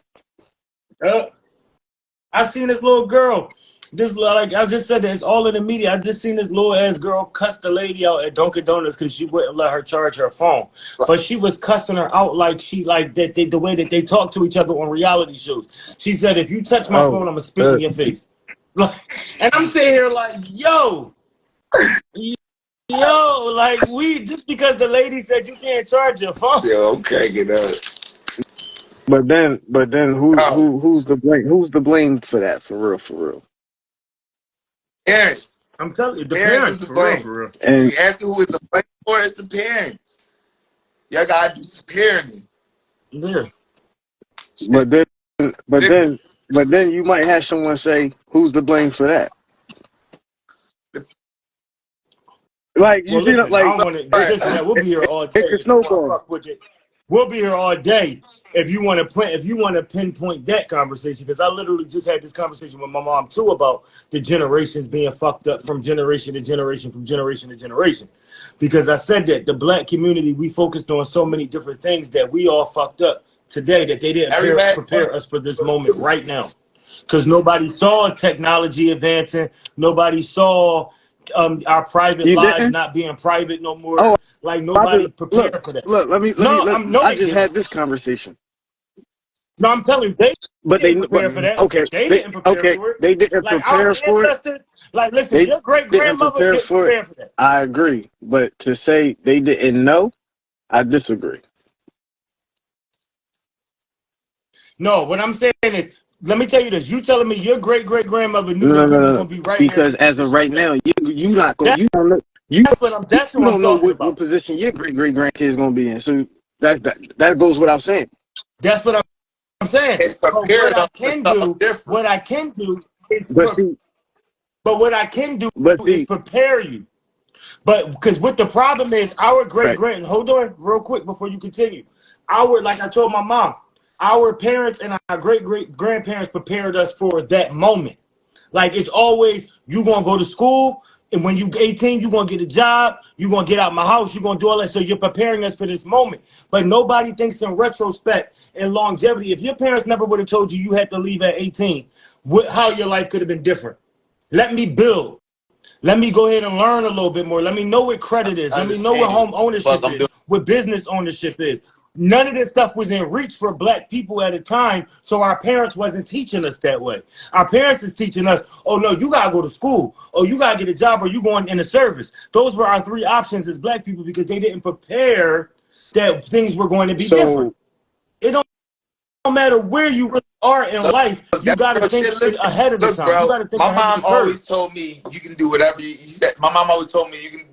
I seen this little girl. This like I just said that it's all in the media. I just seen this little ass girl cuss the lady out at Dunkin' Donuts because she wouldn't let her charge her phone. But she was cussing her out like she like that the way that they talk to each other on reality shows. She said, "If you touch my phone, I'm gonna spit in your face." Like, and I'm sitting here like, yo, like we just because the lady said you can't charge your phone. Yo, I'm cracking up. But then Oh, who's the blame? Who's the blame for that? For real. parents. I'm telling you, the Parents is parents, the for real, blame. for real. And You asking who is the blame for it? It's the parents. Y'all gotta do some parenting. Yeah. but then but then you might have someone say, who's the blame for that? Like you Well, see that listen, I like don't want to Right. listen. That we'll be here all day it's a if you want to snowball. fuck with it. We'll be here all day if you want to pinpoint that conversation, because I literally just had this conversation with my mom too about the generations being fucked up from generation to generation, from generation to generation. Because I said that the black community, we focused on so many different things that we all fucked up today that they didn't prepare us for this moment right now. Because nobody saw technology advancing, nobody saw our private You lives didn't? not being private no more. Oh, Like nobody prepared look, for that. look. No, I'm no, I they just didn't. had this conversation, No, I'm telling you, they but they, didn't prepare for that. okay, They didn't prepare for it. they didn't Like our prepare for it. ancestors, like listen, They your great didn't grandmother prepare didn't for it. prepare for that. I agree, but to say they didn't know, I disagree. No, what I'm saying is, let me tell you this. You telling me your great grandmother knew No, that no, we was no, gonna be right here in because this as of position right today. now, you not going, That, you don't know, that's you what I'm don't know talking what about. position your great grandkids gonna be in. So that goes without saying. That's what I'm saying. It's But prepared us for something different. what I can do is, But see, but what I can do but is see, prepare you. But because what the problem is, our right. hold on real quick before you continue. Like I told my mom, our parents and our great grandparents prepared us for that moment. Like it's always, you gonna go to school, and when you 18, you gonna get a job, you gonna get out my house, you gonna do all that. So you're preparing us for this moment. But nobody thinks in retrospect and longevity. If your parents never would have told you you had to leave at 18, how your life could have been different. Let me build. Let me go ahead and learn a little bit more. Let me know what credit is. I Let me know what understand you, home ownership but I'm is, doing. what business ownership is. None of this stuff was in reach for black people at a time, so our parents wasn't teaching us that way. Our parents is teaching us, oh no, you gotta go to school, or you gotta get a job, or you going in the service. Those were our three options as black people because they didn't prepare that things were going to be different. So It don't matter where you really are in Look, life, you that's gotta real think shit. Listen, ahead of the look, time. You bro. gotta think My ahead of the mom curve. always told me you can do whatever you. My mom always told me you can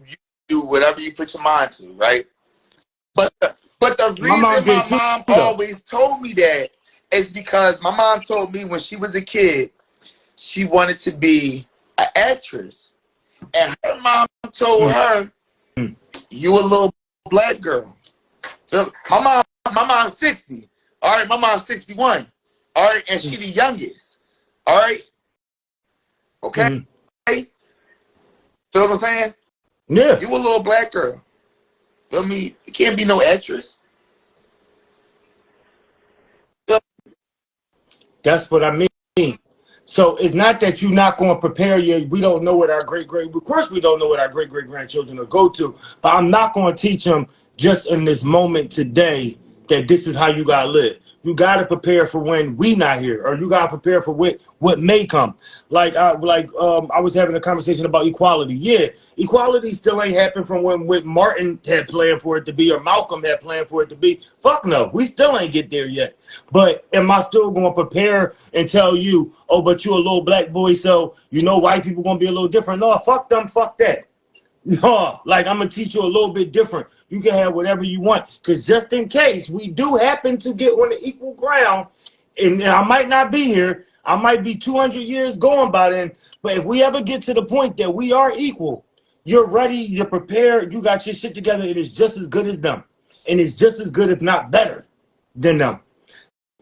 do whatever you put your mind to, right? But the My mom reason my did too, mom though. always told me that is because my mom told me when she was a kid she wanted to be an actress, and her mom told her, "You a little black girl." So my mom's 60. All right, my mom's 61. All right, and she the youngest. All right, okay. Mm-hmm. Feel what I'm saying? Yeah. You a little black girl. Feel me? You can't be no actress. That's what I mean. So it's not that you're not going to prepare you. We don't know what our of course we don't know what our great grandchildren will go to, but I'm not going to teach them just in this moment today that this is how you got to live. You got to prepare for when we not here, or you got to prepare for what may come. I was having a conversation about equality. Yeah, equality still ain't happened from when Martin had planned for it to be, or Malcolm had planned for it to be. Fuck no, we still ain't get there yet. But am I still going to prepare and tell you, oh, but you a little black boy, so you know white people going to be a little different? No, fuck them, fuck that. No, like I'm going to teach you a little bit different. You can have whatever you want. Because just in case we do happen to get on the equal ground, and I might not be here, I might be 200 years gone by then, but if we ever get to the point that we are equal, you're ready, you're prepared, you got your shit together, it is just as good as them. And it's just as good, if not better, than them.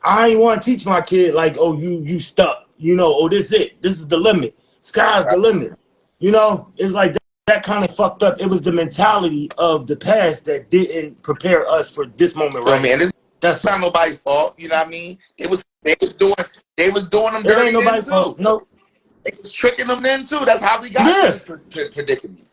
I ain't want to teach my kid like, oh, you stuck. You know, oh, this it. This is the limit. Sky's the limit. You know, it's like that kind of fucked up. It was the mentality of the past that didn't prepare us for this moment Feel right me? now. And it's That's not nobody's fault. You know what I mean? They was doing them it. Ain't dirty then nobody's too. fault. No. They was tricking them then too. That's how we got to Yeah. this predicament.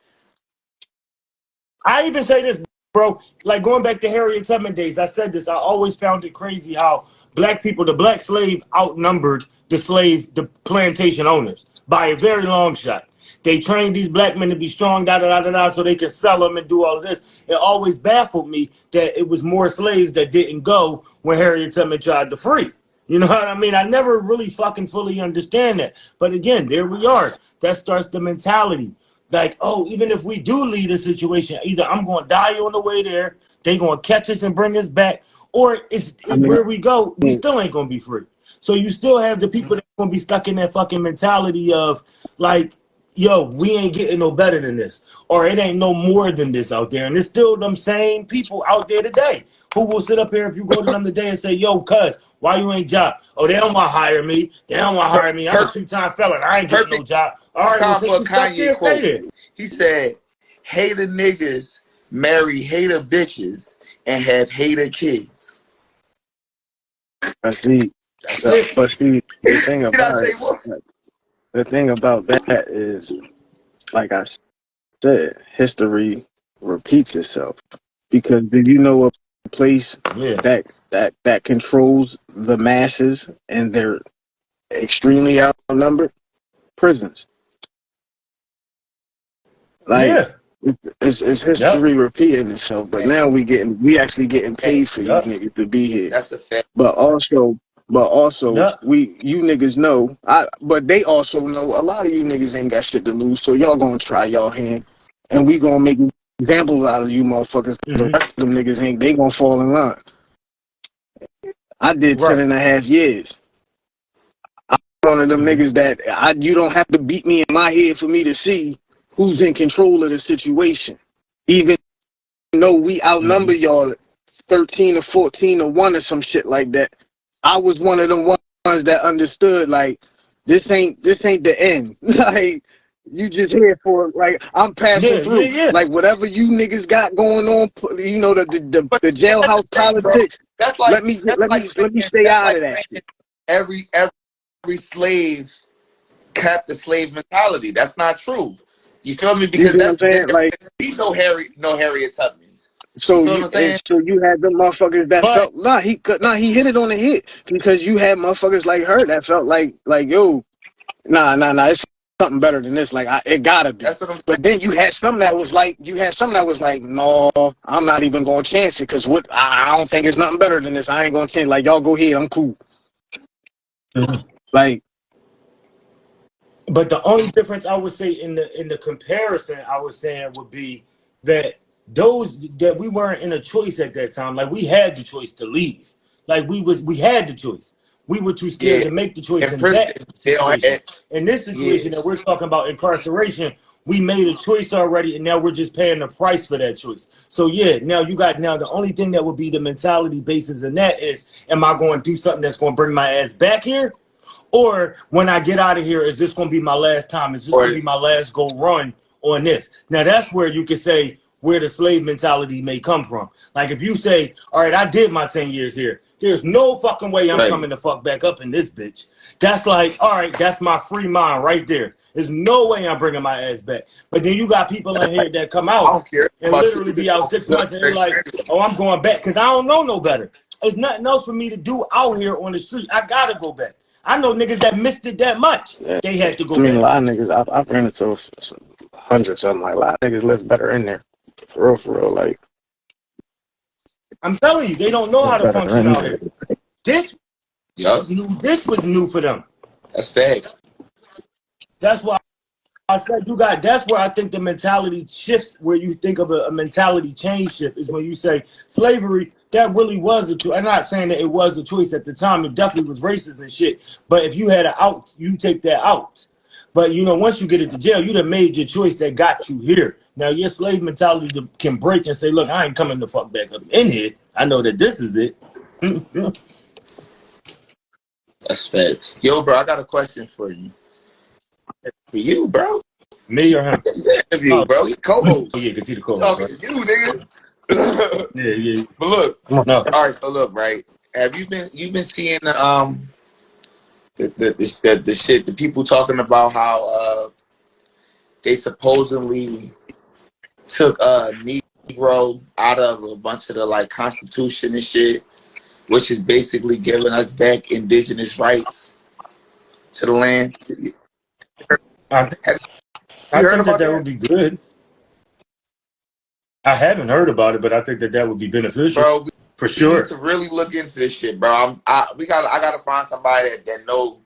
I even say this, bro, like going back to Harriet Tubman days, I said this, I always found it crazy how black people, the black slave outnumbered the plantation owners by a very long shot. They trained these black men to be strong, so they could sell them and do all of this. It always baffled me that it was more slaves that didn't go when Harriet Tubman tried to free. You know what I mean? I never really fucking fully understand that. But again, there we are. That starts the mentality. Like, oh, even if we do leave a situation, either I'm going to die on the way there, they going to catch us and bring us back, or I mean, where we go, we still ain't going to be free. So you still have the people that going to be stuck in that fucking mentality of, like, yo, we ain't getting no better than this, or it ain't no more than this out there. And it's still them same people out there today who will sit up here if you go to them today and say, yo, cuz, why you ain't job? Oh, they don't want to hire me. They don't want to hire me. I'm a Perfect, 2-time felon. I ain't getting no perfect job. All right, well, time say for a you stuck Kanye there, stay quote. there. He said, hater niggas marry hater bitches and have hater kids. But see, That's it. the thing Did I about say it, what? the thing about that is, like I said, history repeats itself. Because do you know a place Yeah. that controls the masses and they're extremely outnumbered? Prisons. Like Yeah. it's Yep. history repeating itself. But now we actually getting paid for these Yep. niggas to be here. That's a fact. But also Yep. you niggas know but they also know a lot of you niggas ain't got shit to lose, so y'all gonna try y'all hand and we gonna make examples out of you motherfuckers. The Mm-hmm. rest of them niggas ain't, they gonna fall in line. I did Right. 10.5 years. I'm one of them niggas that you don't have to beat me in my head for me to see who's in control of the situation. Even though we outnumber y'all 13 or 14 or 1 or some shit like that, I was one of them ones that understood, like, this ain't the end. Like, you just here for, like, I'm passing through. Yeah. Like, whatever you niggas got going on, you know, But the that's jailhouse the thing, bro. politics. That's like Let me stay that's out like of that saying shit. every slave kept the slave mentality. That's not true. You feel me? You Because see what I'm saying? there Like, be no Harriet Tubmans. You so feel what I'm saying? you had them motherfuckers that But felt he hit it on the hit, because you had motherfuckers like her that felt like yo, nah, it's something better than this. Like, it gotta be. That's what I'm saying. But then you had some that was like no, I'm not even gonna chance it, because what I don't think it's nothing better than this. I ain't gonna chance. Like, y'all go ahead, I'm cool. Like, But the only difference I would say in the comparison I was saying would be that those that we weren't in a choice at that time. Like, we had the choice to leave. Like, we had the choice. We were too scared Yeah. to make the choice In in prison, that they don't situation. have, In this situation that we're talking about, incarceration, we made a choice already, and now we're just paying the price for that choice. So yeah, now the only thing that would be the mentality basis in that is, am I going to do something that's going to bring my ass back here? Or when I get out of here, is this going to be my last time? Is this going to be my last go run on this? Now, that's where you can say where the slave mentality may come from. Like, if you say, all right, I did my 10 years here. There's no fucking way I'm right. coming the fuck back up in this bitch. That's like, all right, that's my free mind right there. There's no way I'm bringing my ass back. But then you got people in here that come I out don't care and about you. literally be out 6 months and they're like, oh, I'm going back because I don't know no better. There's nothing else for me to do out here on the street. I got to go back. I know niggas that missed it that much. They had to go I mean, back. a lot of niggas, I've ran into hundreds of them. Like, a lot of niggas live better in there. For real. Like, I'm telling you, they don't know how to better function in out there. here. This Yup. was new. This was new for them. That's facts. That's why I said that's where I think the mentality shifts, where you think of a mentality change shift, is when you say slavery, that really was a choice. I'm not saying that it was a choice at the time. It definitely was racist and shit. But if you had an out, you take that out. But, you know, once you get into jail, you done made your choice that got you here. Now, your slave mentality can break and say, look, I ain't coming the fuck back up in here. I know that this is it. That's facts. Yo, bro, I got a question for you. For you, bro. Me or him? Interview, bro. He co-host. Oh, yeah, because he the co-host, Talking right? to you, nigga. Yeah. But look, No. all right. So look, right. Have you been seeing the shit, the people talking about how they supposedly took a Negro out of a bunch of the like Constitution and shit, which is basically giving us back indigenous rights to the land. I You heard think about that that? would be good. I haven't heard about it, but I think that would be beneficial. Bro, For we need sure. to really look into this shit, bro. I gotta find somebody that know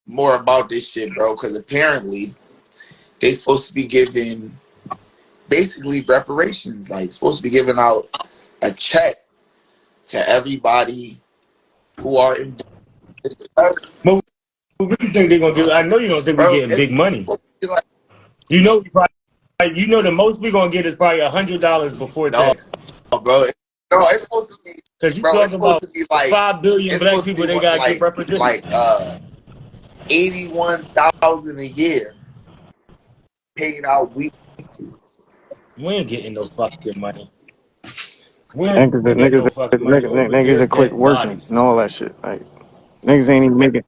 more about this shit, bro. Because apparently they supposed to be giving basically reparations, like supposed to be giving out a check to everybody who are in. But what do you think they're gonna give? I know you don't think we're Bro, getting it's big money. supposed to be like You know, you know the most we're gonna get is probably $100 before No, taxes. bro. No, it's supposed to be, Because you bro. It's talking supposed about to be like 5 billion it's black supposed to people be they what gotta get represented. 81,000 a year paid out week. We ain't getting no fucking money. We ain't Niggas, gonna get no fucking money over niggas their that quit dead working bodies. and all that shit. Like niggas ain't even making.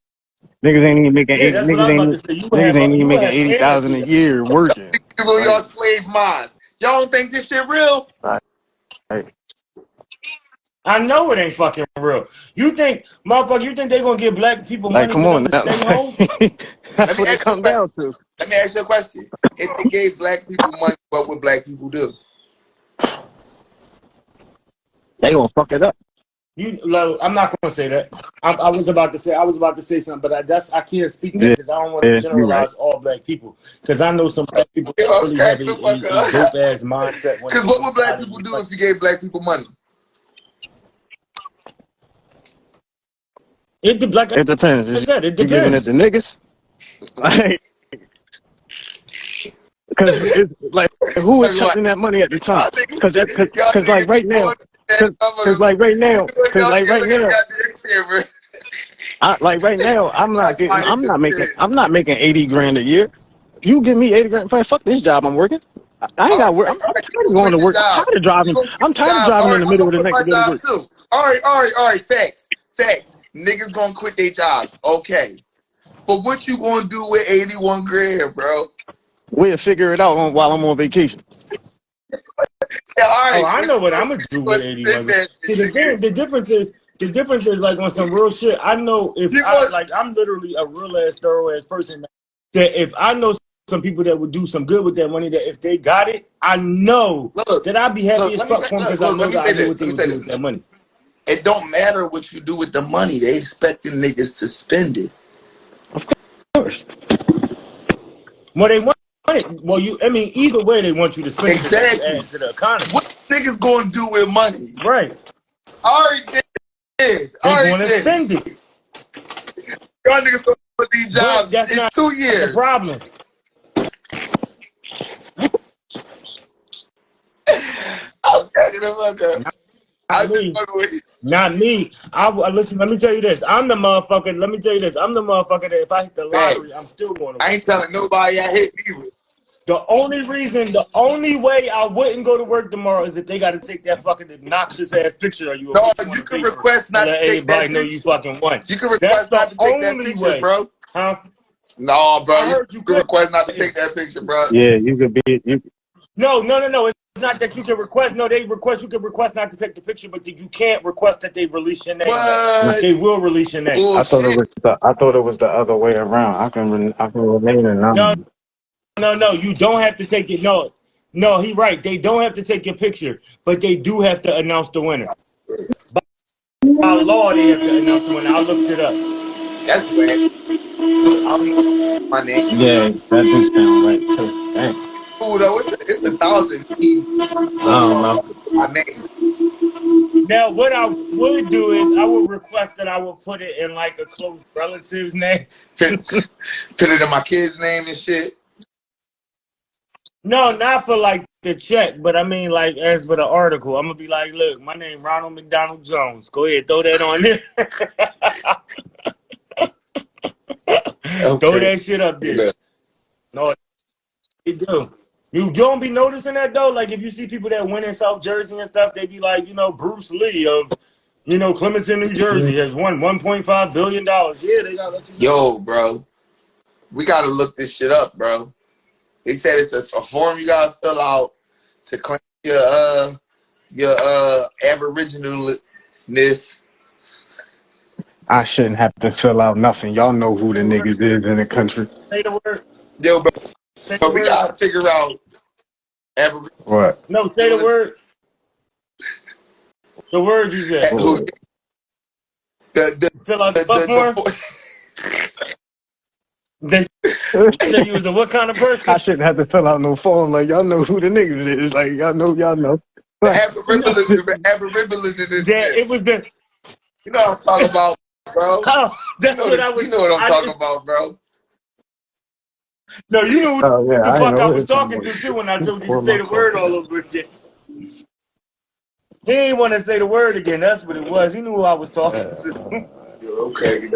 Niggas ain't even making Yeah, that's what I was about to say. niggas ain't even You would making have 80,000 a anarchy. year working. People on Like, y'all slave minds. Y'all don't think this shit real? like, I know it ain't fucking real. You think, motherfucker, you think they gonna give black people like, money come for them on to now. stay home? Let That's me what it ask you a come question. down to. Let me ask you a question. If they gave black people money, what would black people do? They gonna fuck it up. I'm not gonna say that. I was about to say something, but I can't speak that Yeah, because I don't want to yeah, you right. generalize all black people. Because I know some black people that Yo, really crack have the fuck a up. dope ass mindset when it Because what comes would to black how they people do do money. if you gave black people money? It Depends. I said, it You giving it depends. to niggas? Like, because it's like, who is Like, touching that money at the time? y'all niggas, y'all Because like niggas right now, because like right now, because y'all like right look at now, the goddamn camera. like right now, I'm not getting, Like, I'm not making 80 grand a year. You give me 80 grand, fuck this job I'm working. I ain't all got work. right, I'm all right, tired you of gonna going quit to your work. job. You gonna quit I'm your tired of job. driving All in right, the I'm middle gonna of the quit night my to go to job work. too. All right. Facts. Niggas gonna quit their jobs. Okay. But what you gonna do with 81 grand, bro? We'll figure it out while I'm on vacation. Yeah, all Oh, right. I What know what you I'm gonna do gonna with spend 81. that See, shit, nigga? the difference is like on some real shit. I know if You gonna I'm literally a real ass thorough ass person that if I know some people that would do some good with that money, that if they got it, I know look, that I'd be happy as let me fuck say, for them because I know let me that I say know what this. they Let me would say do with this. that money. It don't matter what you do with the money. They expecting niggas to spend it. Of course. Well, they want it. Well, either way, they want you to spend it because that's Exactly. adding to the economy. What niggas gonna do with money? Right. Already did. They Already going to did. spend it. Y'all niggas gonna put these But jobs that's in not 2 the years. problem. I'm cracking the fuck up. Not I'm just me. fucking with you. Not me. Listen, let me tell you this. I'm the motherfucker. Let me tell you this. I'm the motherfucker that if I hit the lottery, I'm Facts. still going to I work. ain't telling nobody I hit either. The only way I wouldn't go to work tomorrow is if they got to take that fucking obnoxious ass picture of you and No, put you on you the can paper request and not to let take that everybody know you picture. fucking won. You can That's request the not to take that only picture, way. bro. Huh? No, bro. I You heard you can could. request not to take that picture, bro. Yeah, you could be. No. It's not that you can request. No, you can request not to take the picture, but you can't request that they release your name, though. What? They will release your name. Bullshit. I thought it was the other way around. I can remain No, anonymous. no, you don't have to take it. No, he right. They don't have to take your picture, but they do have to announce the winner. By law, they have to announce the winner. I looked it up. That's whack. I don't even know my name. Yeah, that do sound right too. Dang. Cool though. It's 1,000 I don't know. my name. Now, what I would do is I would request that I would put it in like a close relative's name. Put it in my kid's name and shit. No, not for like the check, but I mean like as for the article, I'm gonna be like, look, my name Ronald McDonald Jones. Go ahead, throw that on there. Throw Okay. that shit up there. No, you do. You don't be noticing that though. Like if you see people that win in South Jersey and stuff, they be like, Bruce Lee of, Clementon, New Jersey has won $1.5 billion. Yeah, they gotta let you know. Yo, bro. We gotta look this shit up, bro. They said it's a form you gotta fill out to claim your aboriginalness. I shouldn't have to fill out nothing. Y'all know who the Say the word. niggas is in the country. Say the word. Yo, Say the bro, we word. gotta figure out aboriginal. What? No, say the word. The word you said. Who Fill out the form. They say you was a what kind of person? I shouldn't have to fill out no form. Like y'all know who the niggas is. Like y'all know. the Like, That it was the. You know what I'm talking about, bro. Oh, that's what I was. You know what I'm talking about, bro. No, you knew Oh who yeah, the I ain't fuck I know was this talking anymore. to too when I told you to Pour say my the word coffee. all over again. He ain't want to say the word again. That's what it was. He knew who I was talking to. Okay.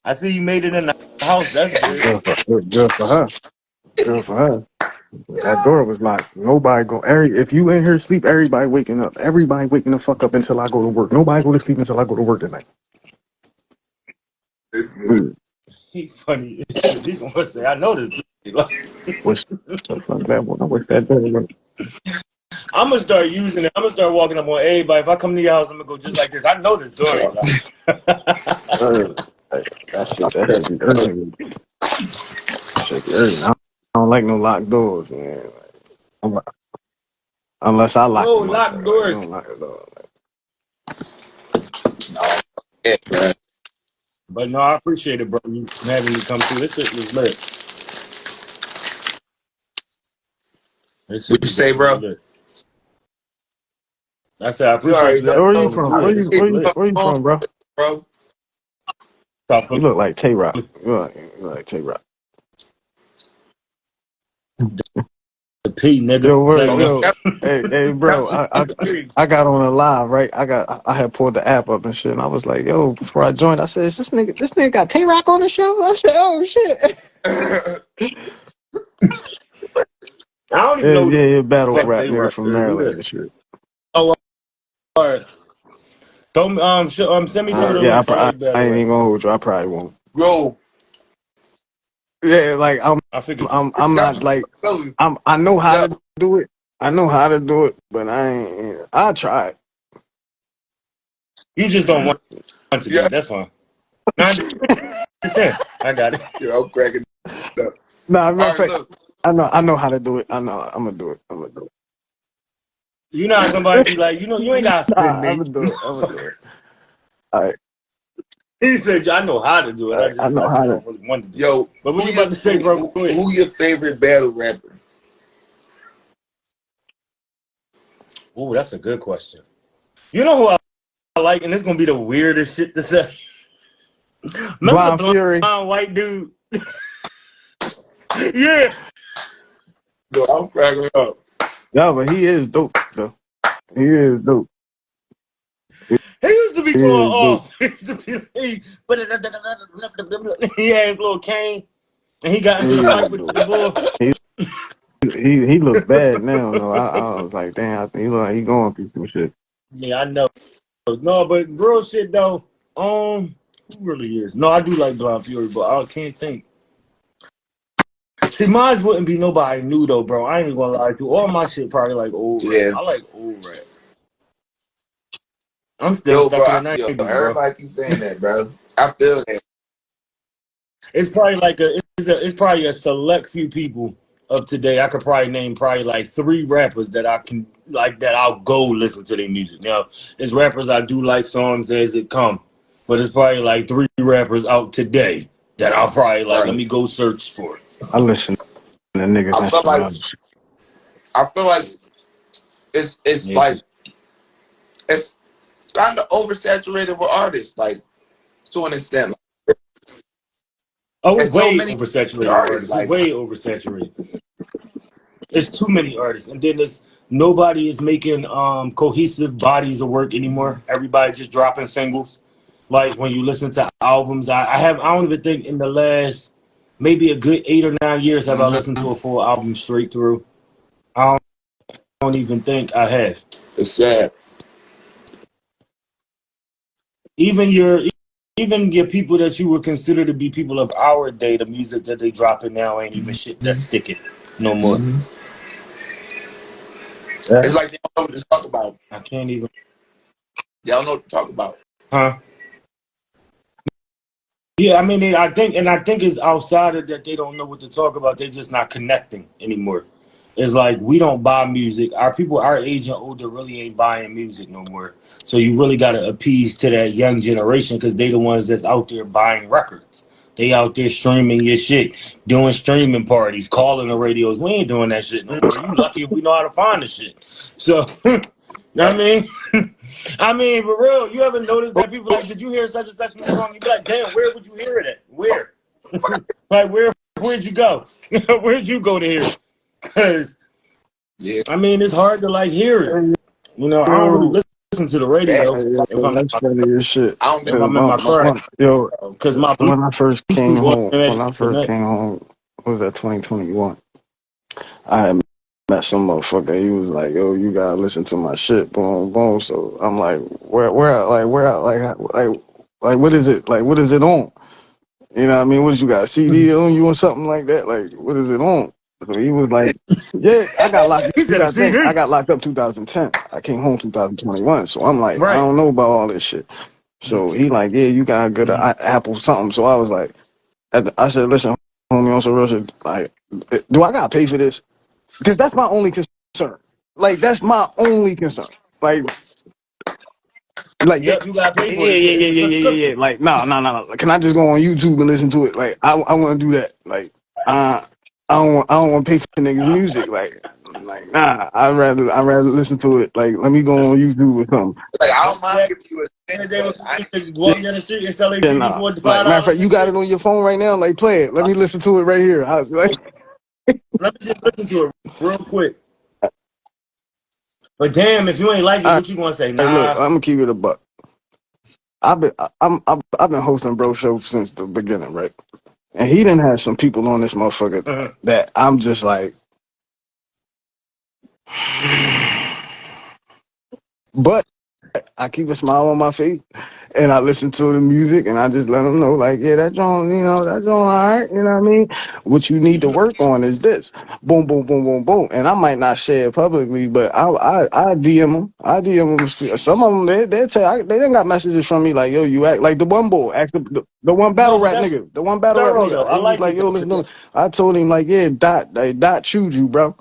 I see you made it in the house. That's good. Good for her. Good for her. That door was locked. Nobody go. If you in here sleep, everybody waking up. Everybody waking the fuck up until I go to work. Nobody go to sleep until I go to work tonight. He funny as shit. He gonna say, I know this. What's the fuck that one? I wish that door was. I'm gonna start using it. I'm gonna start walking up on everybody. If I come to your house, I'm gonna go just like this. I know this door ain't locked. That shit be early. Shit be early. I don't like no locked doors, man. Unless I lock No the locked motherfucker. Like, I doors. don't lock the door. Yeah, bro. But no, I appreciate it, bro. You having me come through. This shit was lit. This shit What you was say, definitely bro? lit. I said I You appreciate already you know. So where you having me from? through I here. Where This you was where appreciate you lit. where you you, from, bro? bro. South You look like Tay Rock. You look like Tay Rock. the P, nigga. Yo, Say word, no. yo, hey, bro. Definitely. I got on a live, right? I had pulled the app up and shit, and I was like, yo, before I joined, I said, is this nigga got Tay Rock on the show? I said, oh shit. I don't even Yeah, know who the yeah, battle fuck rap Tay nigga Rock from is. Who Maryland that? and shit. Oh, all right. Don't send me some of the Yeah, links. I like I battle ain't rap. even gonna hold you. I probably won't. Bro, Yeah, like I figured you. I'm not like I know how yeah, to do it. I know how to do it, but I ain't. I try it. You just don't want to do yeah, it. That's fine. I understand. I got it. yeah. I'm cracking up. Nah, matter All of right, fact, look. I know how to do it. I know I'm gonna do it. I'm gonna do You know how somebody be like, you ain't it. gotta spin Nah, I'm me. gonna do it. I'm gonna do it. All right, He said, I know how to do it. all right. I know I how just to. don't really want to do it. Yo, But what you about to say, bro? Go ahead. who your favorite battle rapper? Oh, that's a good question. You know who I like, and it's gonna be the weirdest shit to say. Remember Blind the Fury. blonde white dude? Yeah. Yo, I'm cracking up. Yeah, but he is dope though. He is dope. He used to be He going is dope. off. He used to be he had his little cane, and he got He into the is fight with dope. the bull. He look bad now though. I was like, damn, I think he look like he going through some shit. Yeah, I know. No, but real shit though. Who really is? No, I do like Blind Fury, but I can't think. See, mine wouldn't be nobody new though, bro. I ain't even gonna lie to you. All my shit probably like old rap. Yeah. I like old rap. I'm still Yo, bro. stuck in the Yo, 90s, bro. everybody keep saying that, bro. I feel that. It's probably like it's probably a select few people of today. I could probably name probably like 3 rappers that I can like that I'll go listen to their music. Now, it's rappers I do like songs as it come, but it's probably like 3 rappers out today that I'll probably like. Let Right. me go search for it. I listen to niggas I feel like instrumentals. it's Yeah, like it's kind of oversaturated with artists, like to an extent. oh, it's There's so way many oversaturated with artists, artists. It's like way oversaturated. It's too many artists, and then there's nobody is making cohesive bodies of work anymore. Everybody just dropping singles. Like when you listen to albums, I don't even think in the last maybe a good 8 or 9 years have I listened to a full album straight through. I don't even think I have. it's sad. Even your people that you would consider to be people of our day, the music that they dropping now ain't even shit that's sticking no more. Mm-hmm. Yeah. It's like they don't know what to talk about. I can't even. They don't know what to talk about. Huh? Yeah, I mean, I think it's outside of that they don't know what to talk about. They're just not connecting anymore. It's like we don't buy music. Our people, our age and older, really ain't buying music no more. So you really got to appease to that young generation because they the ones that's out there buying records. They out there streaming your shit, doing streaming parties, calling the radios. We ain't doing that shit no more. You lucky if we know how to find the shit. So, I Right. mean, I mean, for real, you ever noticed that people like, did you hear such and such new song? You be like, damn, where would you hear it at? Where? Like where'd you go? Where'd you go to hear it? Because Yeah. I mean, it's hard to like hear it. You know, I don't really Yo, listen to the Bad. radio if I'm that's funny as shit. I don't if think I'm in my car Yo, because my when I first came Bluetooth home, automatically connect. what was that 2021? I had met some motherfucker. He was like, "Yo, you gotta listen to my shit." Boom, boom. So I'm like, like, what is it? Like, what is it on? You know what I mean? What is you got a CD on you or something like that? Like, what is it on? So he was like, yeah, I got locked. He You said a gotta think, I CD. got locked up 2010. I came home 2021. So I'm like, I Right. don't know about all this shit. So he like, yeah, you got a good Apple something. So I was like, I said, listen, homie, on some real shit, like, do I gotta pay for this? Because that's my only concern. Like, that's my only concern. Like, Yep, you gotta pay for it. It's a yeah. subscription. Like, no. Can I just go on YouTube and listen to it? Like, I want to do that. Like, I I don't want to pay for niggas' music. Like, nah. I'd rather listen to it. Like, let me go on YouTube or something. like I Remember don't mind back giving you a in the cent, day when but people I used to go out down the street and sell their Yeah, CD nah. for Like, $5 matter of fact, you and got shit? it on your phone right now. Like, play it. Let me listen to it right here. Let me just listen to it real quick. But damn, if you ain't like it, All what you gonna say? right, look, Nah. I'm gonna keep it a buck. I've been hosting Bro Show since the beginning, right? And he done had some people on this motherfucker Uh-huh. that I'm just like, but I keep a smile on my face and I listen to the music and I just let them know, like, yeah, that joint, that joint, all right, you know what I mean? What you need to work on is this. Boom, boom, boom, boom, boom. And I might not share it publicly, but I DM them. I DM them. Some of them, they tell, they done got messages from me like, yo, you act like the one boy, asked the one battle No, but rap that's nigga, the one battle rap thorough though. nigga. I He was like like, it yo, though. listen to me. I told him, like, yeah, Dot chewed you, bro.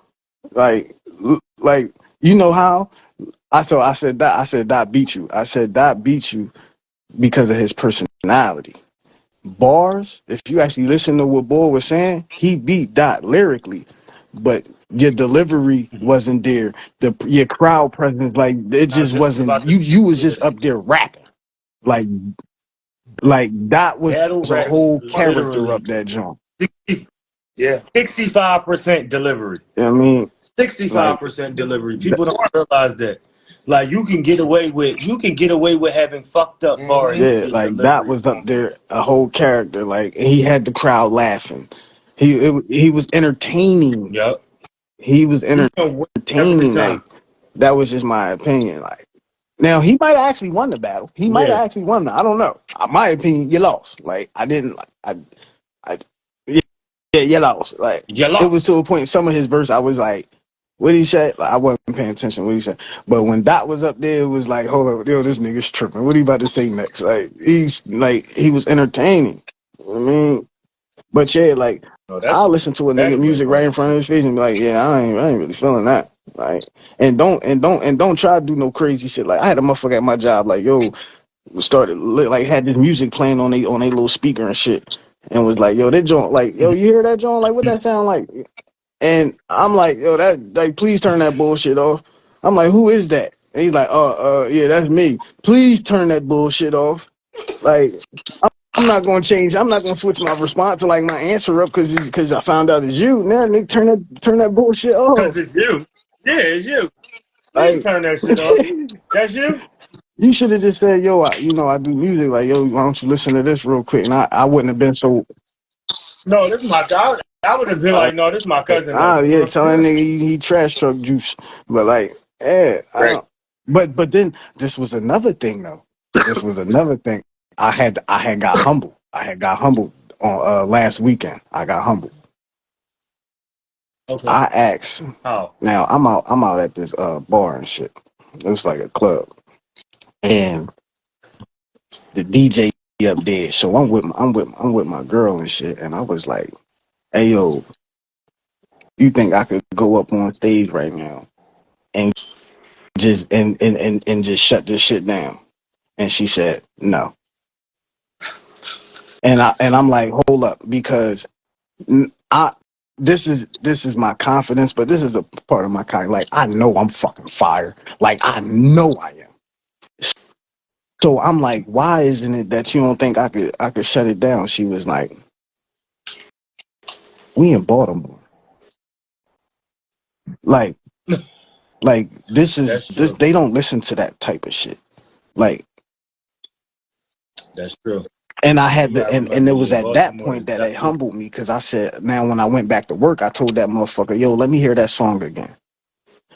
Like, you know how? I said Dot beat you. I said Dot beat you because of his personality. Bars, if you actually listen to what Boy was saying, he beat Dot lyrically, but your delivery wasn't there. Your crowd presence, like it I was just just wasn't. about to You was say just that. up there rapping. Like Dot was Battle a rap is whole character literally up that joint. yeah. 65% delivery. You know what I mean? Like 65% delivery. People don't realize that. Like you can get away with having fucked up bars Mm-hmm. if yeah, your like Dot delivery is was up on point. there, a whole character. Like he had the crowd laughing. He was entertaining. Yep. He was He can win every entertaining. Like time. that was just my opinion. Like now he might have actually won the battle. He might Yeah. have actually won. I don't know. My opinion, you lost. Like I didn't. Like I yeah, you lost. Like You it was to lost. a point. Some of his verse, I was like, what he said. Like, I wasn't paying attention. What he said. But when Dot was up there, it was like, hold up, yo, this nigga's tripping. What he about to say next? Like he was entertaining. You know what I mean, but yeah, like No, I'll listen to a that's nigga Ray music right in Park front of shit. his face and be like, yeah, I ain't really feeling that. Like, and don't try to do no crazy shit. Like I had a motherfucker at my job, like, yo, like had this music playing on a little speaker and shit, and was like, yo, that joint, like, yo, you hear that joint? Like, what that sound like? And I'm like, yo, that, like, please turn that bullshit off. I'm like, who is that? And he's like, yeah, that's me. Please turn that bullshit off. Like, I'm not gonna change. I'm not gonna switch my response to like my answer up because I found out it's you. Now, nigga, turn that bullshit Because off. it's you. Yeah, it's you. Please Like, turn that shit off. That's you? you should have just said, yo, I do music. Like, yo, why don't you listen to this real quick? And I wouldn't have been so. No, this is my cousin. I would have been like, no, this is my cousin though. Yeah, tell that nigga he trash truck juice. But like, yeah, I Right. don't. But then this was another thing though. This was another thing. I had got humbled. I had got humbled on last weekend. I got humbled. Okay. I asked. How? Now I'm out at this bar and shit. It was like a club, and the DJ up there. So I'm with my girl and shit. And I was like, hey yo, you think I could go up on stage right now and and just shut this shit down? And she said no. And I'm like, hold up, because I this is my confidence, but this is a part of my kind. Like I know I'm fucking fire. Like I know I am. So I'm like, why isn't it that you don't think I could shut it down? She was like, We in Baltimore. Like this is That's this. true. They don't listen to that type of shit. Like, That's true. and I And had you to, gotta and remember, it was yeah, at that Baltimore point is that it definitely. humbled me because I said, now when I went back to work, I told that motherfucker, yo, let me hear that song again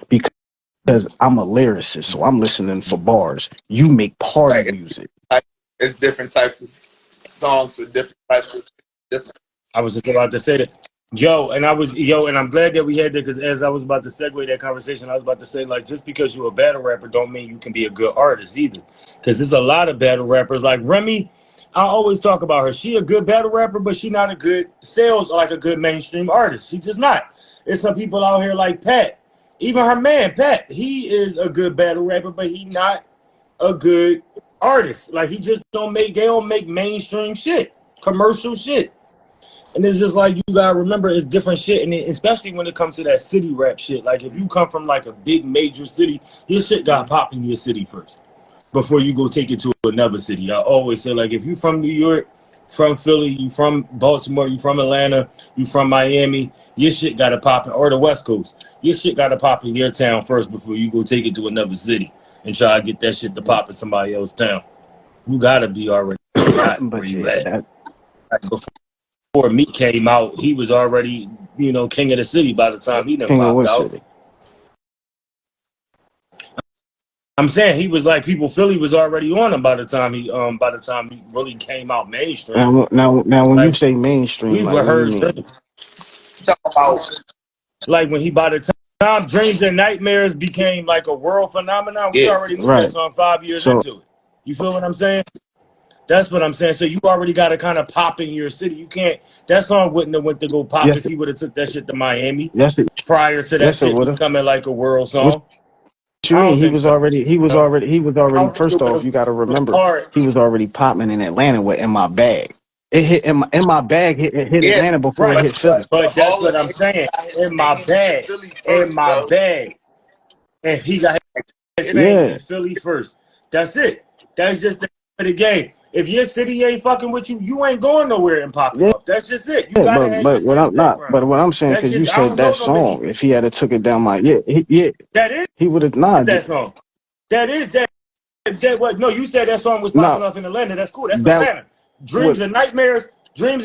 because I'm a lyricist, so I'm listening for bars. You make party Right. music. It's different types of songs with different types of different. I was just about to say that. And I'm glad that we had that because as I was about to segue that conversation, I was about to say, like, just because you're a battle rapper don't mean you can be a good artist either. Because there's a lot of battle rappers like Remy. I always talk about her. She a good battle rapper, but she not a good sales or like a good mainstream artist. She just not. There's some people out here like Pat. Even her man, Pat, he is a good battle rapper, but he not a good artist. Like they don't make mainstream shit, commercial shit. And it's just like you gotta remember it's different shit, and especially when it comes to that city rap shit. Like if you come from like a big major city, your shit got pop in your city first before you go take it to another city. I always say like if you from New York, from Philly, you from Baltimore, you from Atlanta, you from Miami, your shit gotta pop in, or the West Coast. Your shit gotta pop in your town first before you go take it to another city and try to get that shit to pop in somebody else's town. You gotta be already hot where But you yeah, at. that Like before Meek came out, he was already, king of the city by the time he done King of popped what out. city? I'm saying he was like Philly was already on him by the time he really came out mainstream. Now, when you Like say mainstream, we like were what do you heard mean? Talk about like when he by the time Dreams and Nightmares became like a world phenomenon, we yeah. already knew that Right. song 5 years So into it. You feel what I'm saying? That's what I'm saying. So you already got to kind of pop in your city. You can't. That song wouldn't have went to go pop yes, if he would have took that shit to Miami yes, prior to that yes, it shit would have. becoming like a world What song. you I mean? don't think so. He was I already. don't think it First would off, have you got to went remember, hard. he was already popping in Atlanta with "In My Bag." It hit in my bag. It hit Yeah, Atlanta before it Right. hit Philly. But that's all of what I'm it saying. got his In my fame in bag. Philly In first, my bro. bag. And he got his fame Yeah, in Philly first. That's it. That's just the game. If your city ain't fucking with you, you ain't going nowhere and popping yeah. off. That's just it. You gotta have your But what city I'm not. background. But what I'm saying, That's because you just I said don't know that no many song, if he had to took it down my that is he would have not. that song. That is that what no, you said that song was popping No, off in Atlanta. That's cool. That's that Atlanta. would. Dreams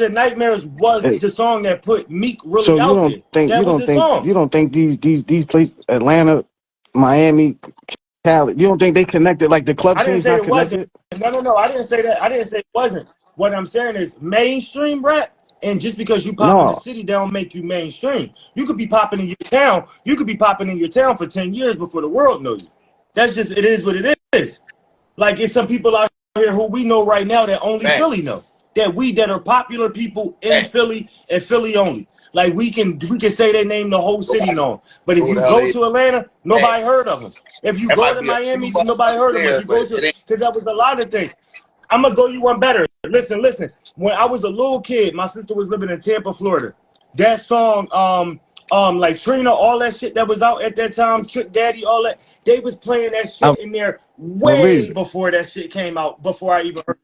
and Nightmares was the song that put Meek So really out there. That was his song. you don't think these places, Atlanta, Miami, Cali, you don't think they connected, like the club I didn't scene's say not it wasn't. connected? No. I didn't say that. I didn't say it wasn't. What I'm saying is mainstream rap. And just because you pop in the No. city, they don't make you mainstream. You could be popping in your town. You could be popping in your town for 10 years before the world knows you. That's just, it is what it is. Like it's some people out here who we know right now that only Philly Facts. know. That are popular people in Facts. Philly and Philly only. Like we can say they name the whole city Nobody known. But if know who you the hell go they to Atlanta, at. nobody heard of them. If you There go might to be a few Miami, nobody motherfuckers heard of them. If there, you but go to, it ain't. because that was a lot of things. I'm gonna go you one better. Listen. When I was a little kid, my sister was living in Tampa, Florida. That song, like Trina, all that shit that was out at that time, Trick Daddy, all that, they was playing that I shit in there believe way it. before that shit came out, before I even heard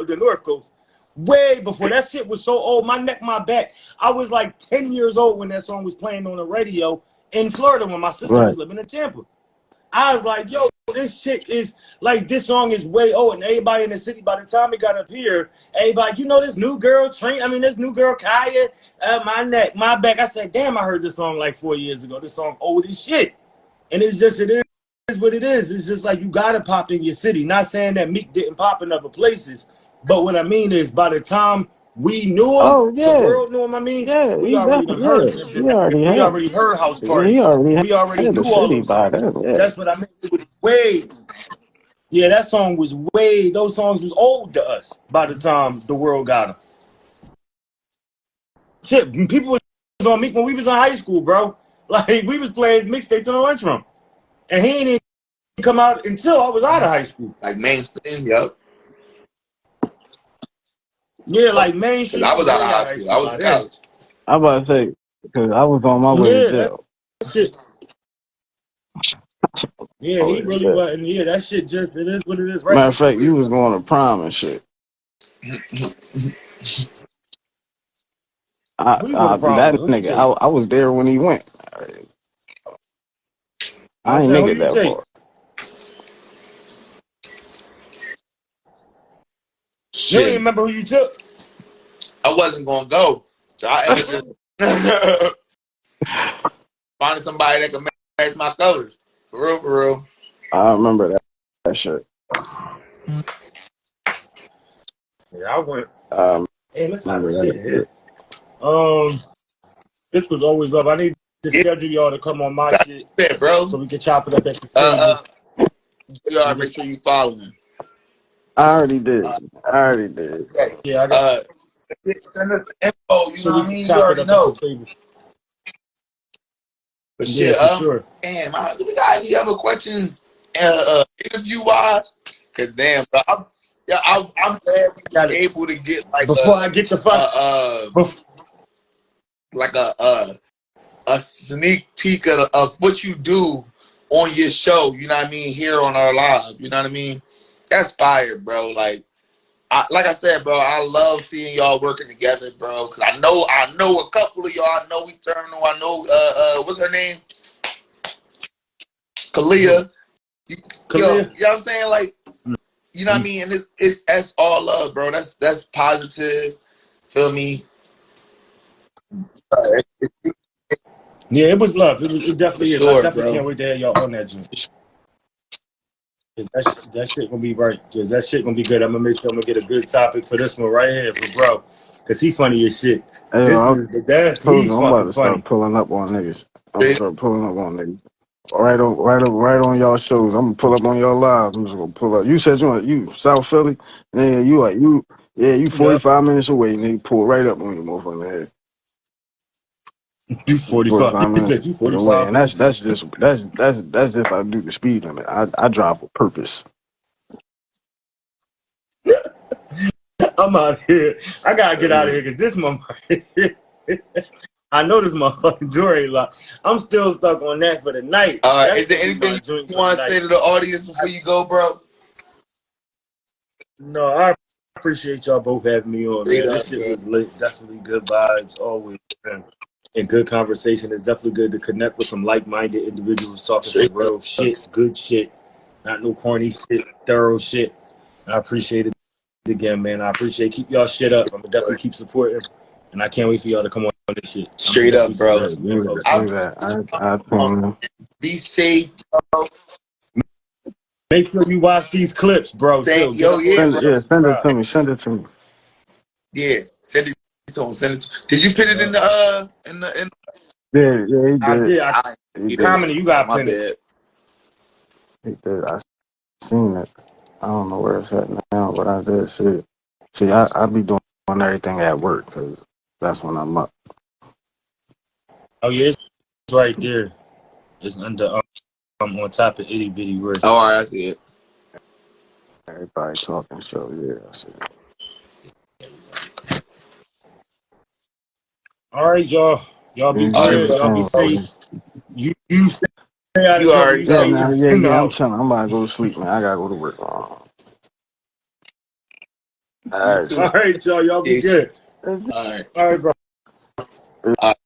the North Coast. Way before that shit was so old, my neck, my back. I was like 10 years old when that song was playing on the radio in Florida when my sister Right. was living in Tampa. I was like, yo, this shit is like, this song is way old. And everybody in the city, by the time it got up here, everybody, this new girl, this new girl, Kaya, my neck, my back. I said, damn, I heard this song like 4 years ago. This song old as shit. And it is what it is. It's just like you got to pop in your city. Not saying that Meek didn't pop in other places. But what I mean is by the time we knew him, Oh the yeah, world knew him, we he already done definitely, heard Dreams and Nightmares. We already heard House Party. he already We already had the knew all city those by songs. then. Yeah. That's what I mean. It was that song was those songs was old to us by the time the world got them. Shit, people was on Meek when we was in high school, bro. Like, we was playing his mixtape in the lunchroom. And he ain't even come out until I was out of high school. Like mainstream, yup. Yeah, like Because mainstream. I was out of Way high out of high school. I school was by in then. college. I about to say, because I was on my way to Yeah, jail. that shit. Yeah, Oh he really yeah. wasn't. Yeah, that shit just, it is what it is right Matter now of for fact, you real, was though. going to prom and shit. Who you got a problem That with? Who you nigga, take? I was there when he went. I I'm ain't saying, who nigga you that take? far. You don't even Shit, remember who you took? I wasn't gonna go, so I ended up finding somebody that can match my colors. For real, for real. I remember that shit. Yeah, I went. I Hey, let's have a remember shit that here. shit. This was always love. I need to Yeah, schedule y'all to come on my shit bro. so we can chop it up at the table. You gotta make sure you follow him. I already did. Uh, I already did. Yeah, I got. send us the info. You So know we what I can mean? You chop it already up at the know. table. But Yeah, shit, for sure. damn, do we got any other questions, interview wise? Cause damn, bro, I'm glad we were Got it. able to get like Before I get the fuck. like a sneak peek of what you do on your show. You know what I mean? Here on our live. You know what I mean? That's fire, bro. Like I said, bro, I love seeing y'all working together, bro. Cause I know a couple of y'all. I know Eternal. I know what's her name? Kalia. Yo, you know what I'm saying? Like, you know what I mean? And that's all love, bro. That's positive. Feel me? Yeah, it was love. It For definitely is. I sure, definitely bro. can't wait to have y'all on that joint. That shit gonna be right. Cause that shit gonna be good. I'm gonna make sure I'm gonna get a good topic for this one right here for bro. Cause he funny as shit. Hey, This I is the dance. told you He's I'm about fucking to funny. start pulling up on niggas. I'm gonna start pulling up on niggas. Right on y'all shows. I'm gonna pull up on y'all live. I'm just gonna pull up. You said you South Philly, yeah. You Yep. 45 minutes away, nigga. Pull right up on you, motherfucker. Head. You 45. He minutes said you away, 45 and that's minutes. just if I do the speed limit. I drive for purpose. I'm out of here. I gotta get out of here because this motherfucker. I know this motherfucking jewelry lock. I'm still stuck on that for the night. All right. That's Is there gonna be anything my drink you for the want to say night. to the audience before you go, bro? No, I appreciate y'all both having me on, Straight man. up, This shit bro. was lit. Definitely good vibes always, man. And good conversation. It's definitely good to connect with some like-minded individuals talking Straight some real up. shit, good shit, not no corny shit, thorough shit. I appreciate it again, man. I appreciate. Keep y'all shit up. I'm gonna definitely keep supporting, and I can't wait for y'all to come on this shit. Straight up, bro. Some info. Be safe. Make sure you watch these clips, bro. Too. Get up on Yeah, the bro. Send it subscribe. to me. Send it to me. Yeah, send it to him. Send it. Did you put it in the? Yeah, he I did. did. I He did. commented. You got My pin it. bad. He did. I seen it. I don't know where it's at now, but I did see it. See, I be doing everything at work because that's when I'm up. Oh yeah, it's right there. It's under on top of itty bitty word. Oh, all right, I see it. Everybody talking, so yeah, I see it. All right, y'all. Y'all be All right, good. bro. Y'all be Bro. safe. You stay out of You trouble. already You know. stay Yeah, in man. the I'm house. chilling. I'm about to go to sleep, man. I gotta go to work. All You right. too. All right, y'all. Y'all be Appreciate good. you. All right. All right, bro. All right.